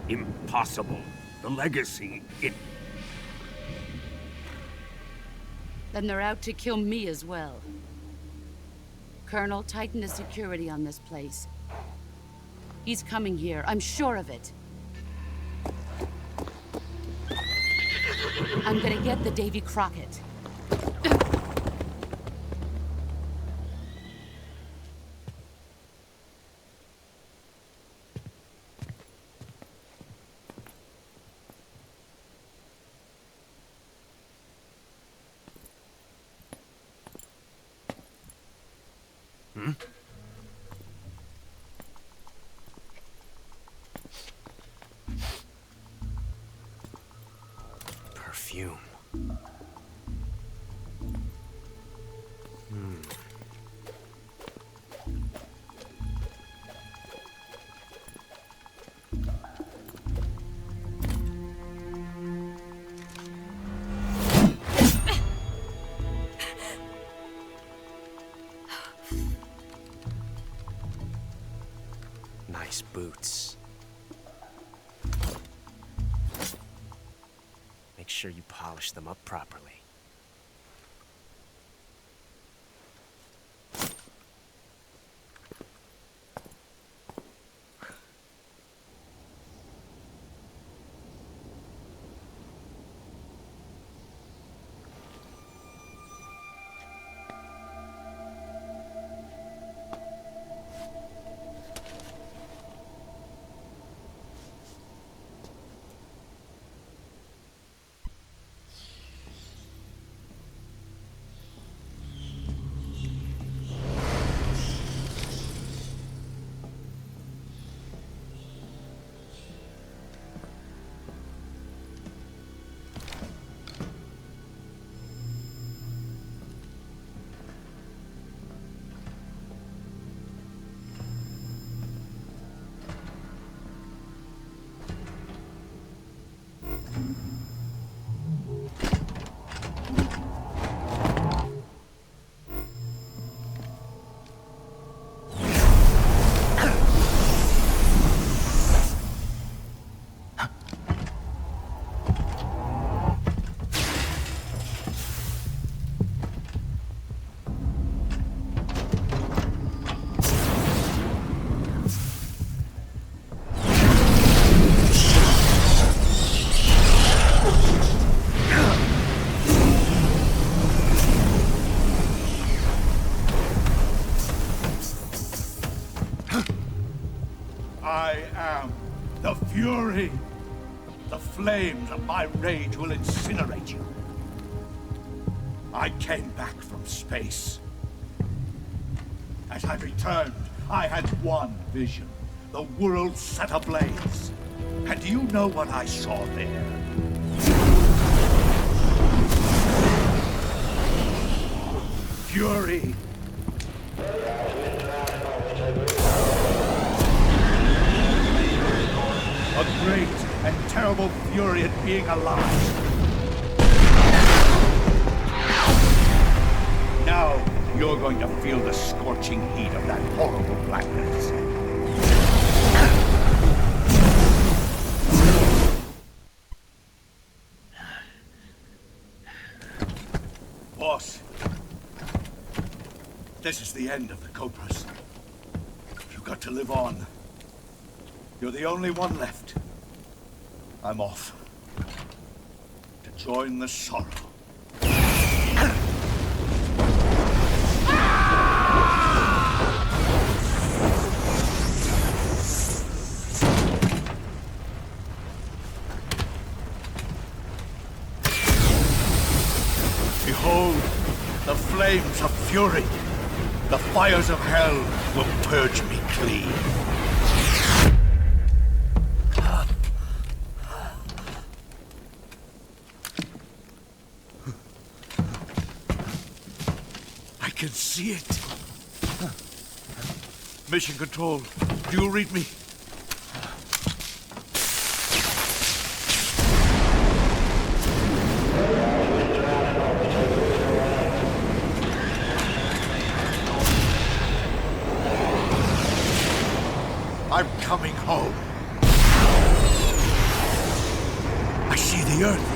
Q: Impossible. The legacy, it...
I: Then they're out to kill me as well. Colonel, tighten the security on this place. He's coming here, I'm sure of it. I'm gonna get the Davy Crockett.
H: Perfume. Nice boots. Make sure you polish them up properly.
P: I am the Fury. The flames of my rage will incinerate you. I came back from space. As I returned, I had one vision. The world set ablaze. And do you know what I saw there? Fury. A great and terrible fury at being alive. Now, you're going to feel the scorching heat of that horrible blackness. Boss, this is the end of the Cobras. You've got to live on. You're the only one left. I'm off. To join the sorrow. Behold, the flames of fury. The fires of hell will purge me clean. I can see it. Mission Control, do you read me? I'm coming home. I see the Earth.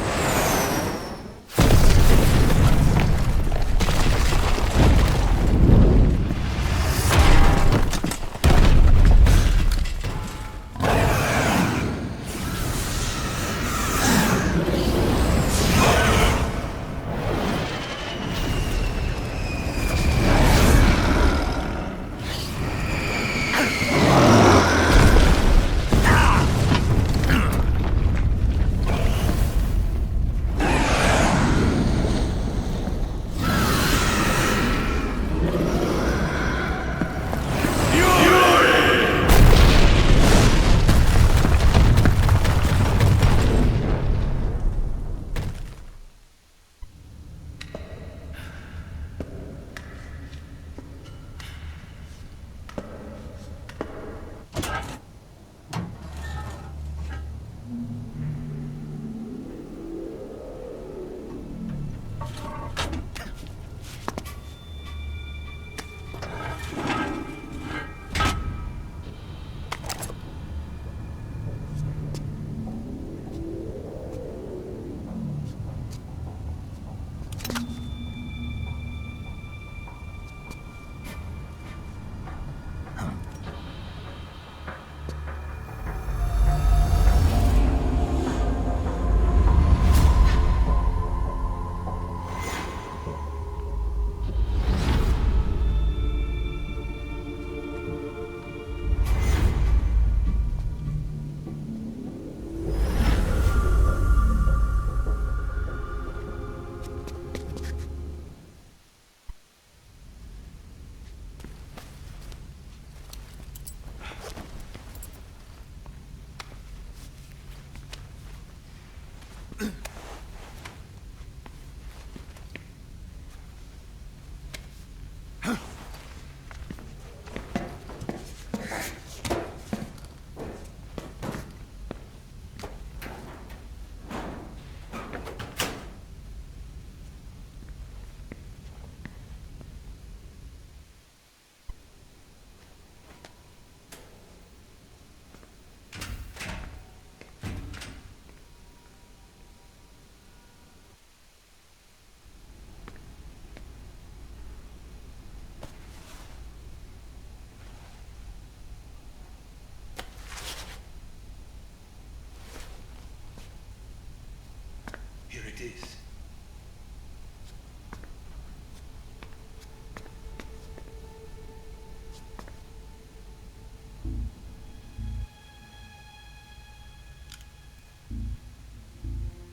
F: it is.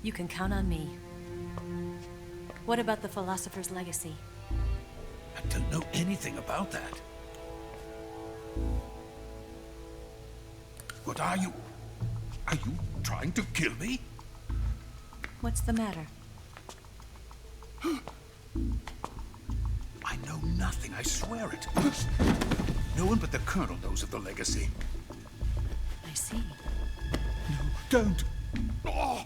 M: You can count on me. What about the philosopher's legacy?
F: I don't know anything about that. What are you? Are you trying to kill me?
M: What's the matter?
F: I know nothing, I swear it. No one but the Colonel knows of the legacy.
M: I see.
F: No, don't. Oh.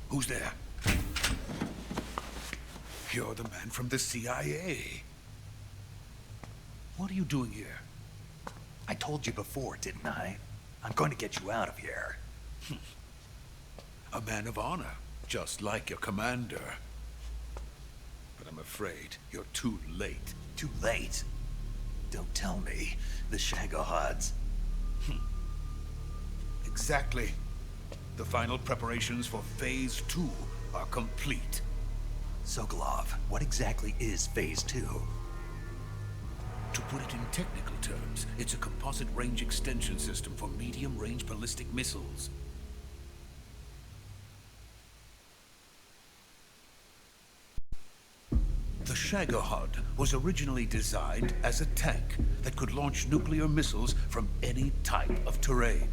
F: Who's there? You're the man from the CIA. What are you doing here?
A: I told you before, didn't I? I'm going to get you out of here.
F: A man of honor, just like your commander. But I'm afraid you're too late.
A: Too late? Don't tell me. The Shagohods.
F: Exactly. The final preparations for Phase 2 are complete.
A: Sokolov, what exactly is Phase 2?
F: To put it in technical terms, it's a composite range extension system for medium-range ballistic missiles. The Shagohod was originally designed as a tank that could launch nuclear missiles from any type of terrain.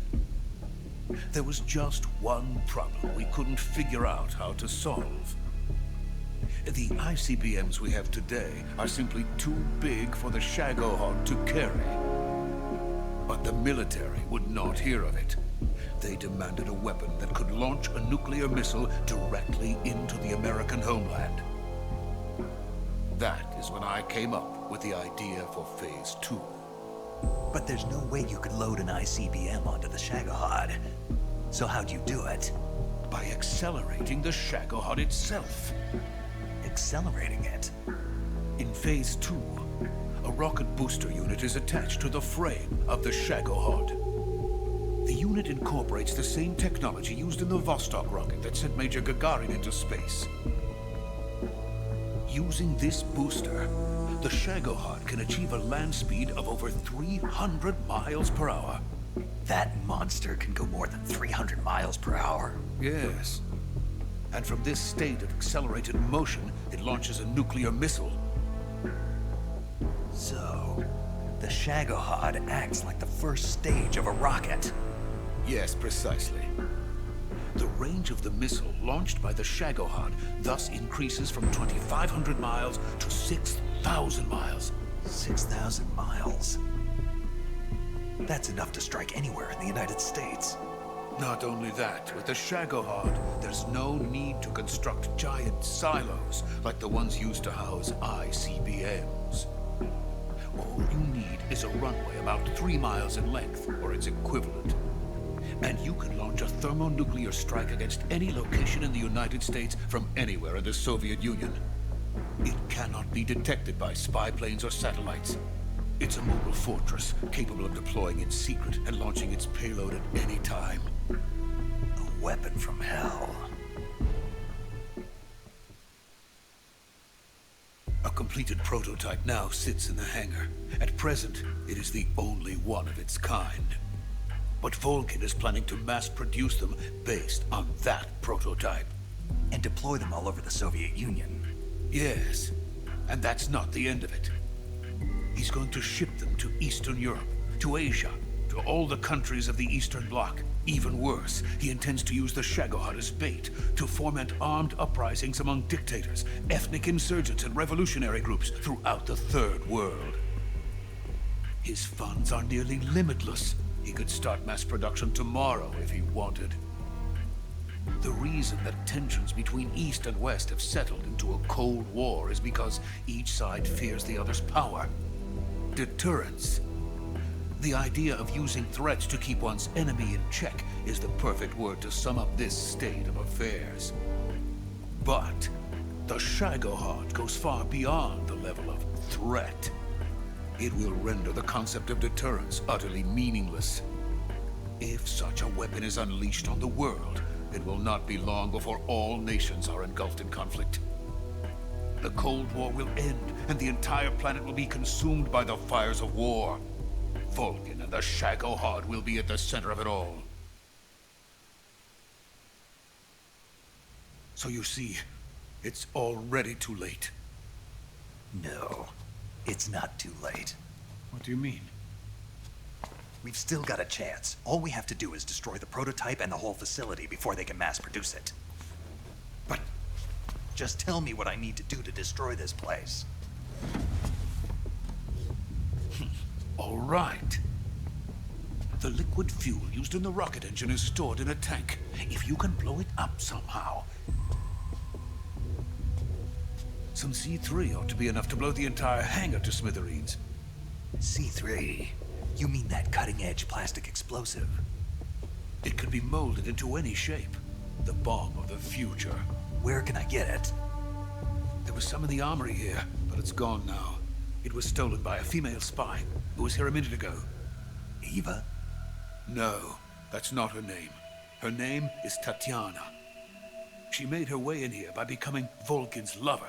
F: There was just one problem we couldn't figure out how to solve. The ICBMs we have today are simply too big for the Shagohod to carry. But the military would not hear of it. They demanded a weapon that could launch a nuclear missile directly into the American homeland. That is when I came up with the idea for Phase 2.
A: But there's no way you could load an ICBM onto the Shagohod. So how'd you do it?
F: By accelerating the Shagohod itself.
A: Accelerating it?
F: In Phase 2, a rocket booster unit is attached to the frame of the Shagohod. The unit incorporates the same technology used in the Vostok rocket that sent Major Gagarin into space. Using this booster, the Shagohod can achieve a land speed of over 300 miles per hour.
A: That monster can go more than 300 miles per hour?
F: Yes. And from this state of accelerated motion, it launches a nuclear missile.
A: So, the Shagohod acts like the first stage of a rocket.
F: Yes, precisely. The range of the missile launched by the Shagohod thus increases from 2,500 miles to 6,000 miles.
A: 6,000 miles? That's enough to strike anywhere in the United States.
F: Not only that, with the Shagohod, there's no need to construct giant silos like the ones used to house ICBMs. All you need is a runway about 3 miles in length, or its equivalent. And you can launch a thermonuclear strike against any location in the United States from anywhere in the Soviet Union. It cannot be detected by spy planes or satellites. It's a mobile fortress, capable of deploying in secret and launching its payload at any time.
A: A weapon from hell.
F: A completed prototype now sits in the hangar. At present, it is the only one of its kind. But Volkin is planning to mass-produce them based on that prototype.
A: And deploy them all over the Soviet Union.
F: Yes, and that's not the end of it. He's going to ship them to Eastern Europe, to Asia, to all the countries of the Eastern Bloc. Even worse, he intends to use the Shagohod as bait to foment armed uprisings among dictators, ethnic insurgents, and revolutionary groups throughout the Third World. His funds are nearly limitless, He could start mass production tomorrow if he wanted. The reason that tensions between East and West have settled into a Cold War is because each side fears the other's power. Deterrence. The idea of using threats to keep one's enemy in check is the perfect word to sum up this state of affairs. But the Shagohod goes far beyond the level of threat. It will render the concept of deterrence utterly meaningless. If such a weapon is unleashed on the world, it will not be long before all nations are engulfed in conflict. The Cold War will end, and the entire planet will be consumed by the fires of war. Vulcan and the Shagohod will be at the center of it all. So you see, it's already too late.
A: No, it's not too late.
F: What do you mean?
A: We've still got a chance. All we have to do is destroy the prototype and the whole facility before they can mass produce it.
F: But
A: just tell me what I need to do to destroy this place.
F: All right. The liquid fuel used in the rocket engine is stored in a tank. If you can blow it up somehow. Some C3 ought to be enough to blow the entire hangar to smithereens.
A: C3? You mean that cutting-edge plastic explosive?
F: It can be molded into any shape. The bomb of the future.
A: Where can I get it?
F: There was some in the armory here, but it's gone now. It was stolen by a female spy who was here a minute ago.
A: Eva?
F: No, that's not her name. Her name is Tatiana. She made her way in here by becoming Vulcan's lover.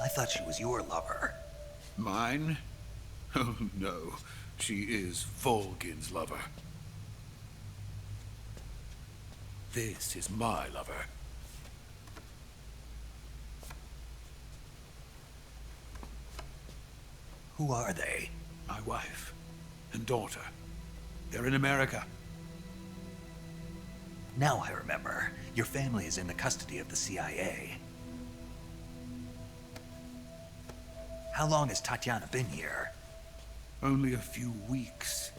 A: I thought she was your lover.
F: Mine? Oh, no. She is Vulcan's lover. This is my lover.
A: Who are they?
F: My wife and daughter. They're in America.
A: Now I remember. Your family is in the custody of the CIA. How long has Tatiana been here?
F: Only a few weeks.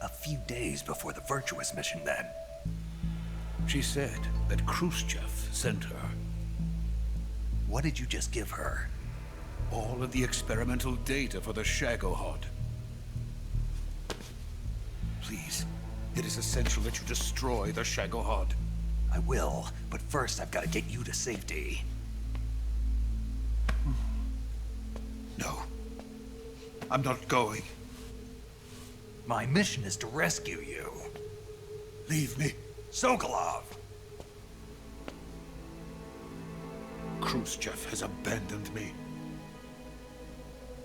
A: A few days before the Virtuous mission, then.
F: She said that Khrushchev sent her.
A: What did you just give her?
F: All of the experimental data for the Shagohod. Please, it is essential that you destroy the Shagohod.
A: I will, but first I've got to get you to safety.
F: No. I'm not going.
A: My mission is to rescue you.
F: Leave me.
A: Sokolov!
F: Khrushchev has abandoned me.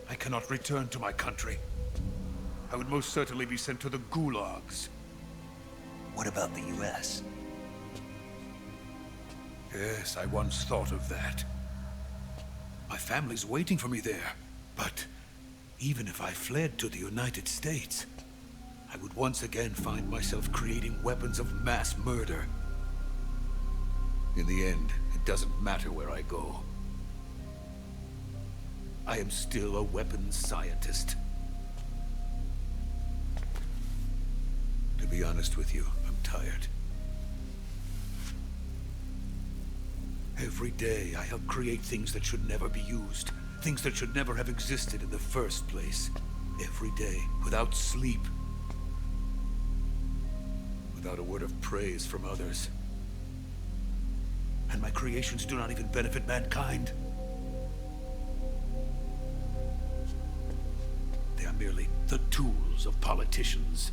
F: I cannot return to my country. I would most certainly be sent to the gulags.
A: What about the US?
F: Yes, I once thought of that. My family's waiting for me there. But even if I fled to the United States, I would once again find myself creating weapons of mass murder. In the end, it doesn't matter where I go. I am still a weapons scientist. To be honest with you, I'm tired. Every day I help create things that should never be used. Things that should never have existed in the first place. Every day, without sleep. Without a word of praise from others. And my creations do not even benefit mankind. They are merely the tools of politicians.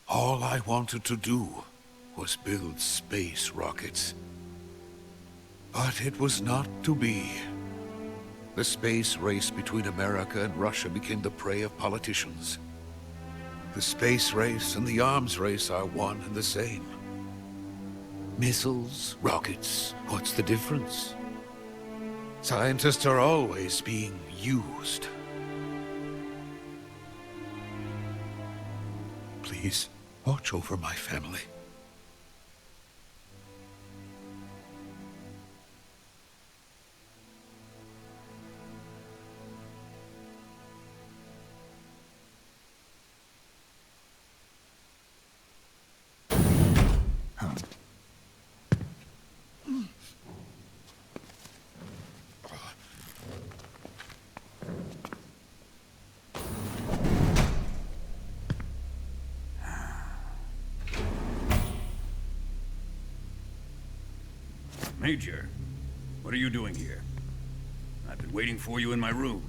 F: All I wanted to do was build space rockets. But it was not to be. The space race between America and Russia became the prey of politicians. The space race and the arms race are one and the same. Missiles, rockets, what's the difference? Scientists are always being used. Please, watch over my family.
Q: Major, what are you doing here? I've been waiting for you in my room.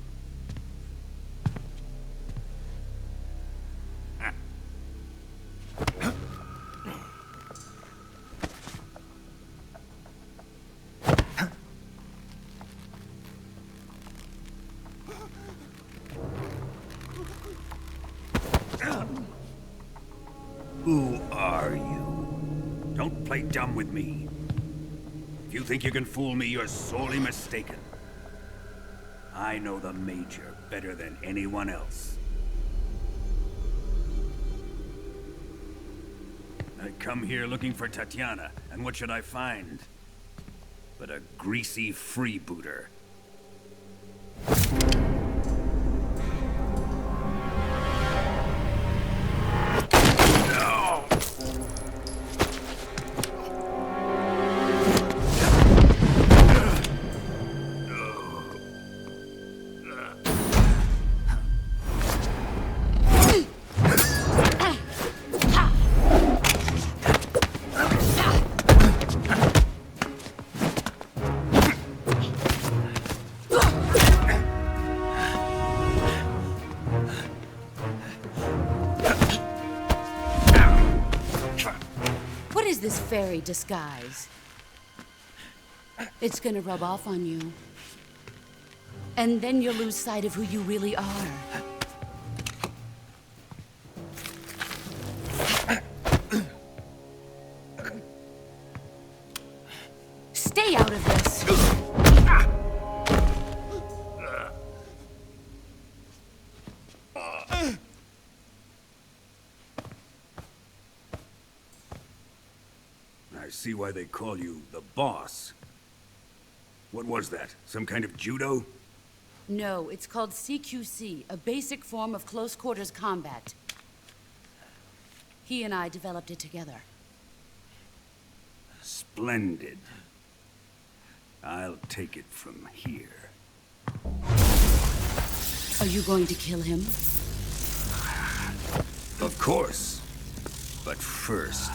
Q: Who are you? Don't play dumb with me. If you think you can fool me, you're sorely mistaken. I know the Major better than anyone else. I come here looking for Tatiana, and what should I find? But a greasy freebooter.
I: This fairy disguise. It's gonna rub off on you. And then you'll lose sight of who you really are. Stay out of this!
Q: I see why they call you the boss. What was that? Some kind of judo?
I: No, it's called CQC, a basic form of close quarters combat. He and I developed it together.
Q: Splendid. I'll take it from here.
I: Are you going to kill him?
Q: Of course. But first,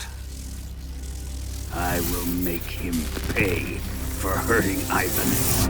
Q: I will make him pay for hurting Ivan.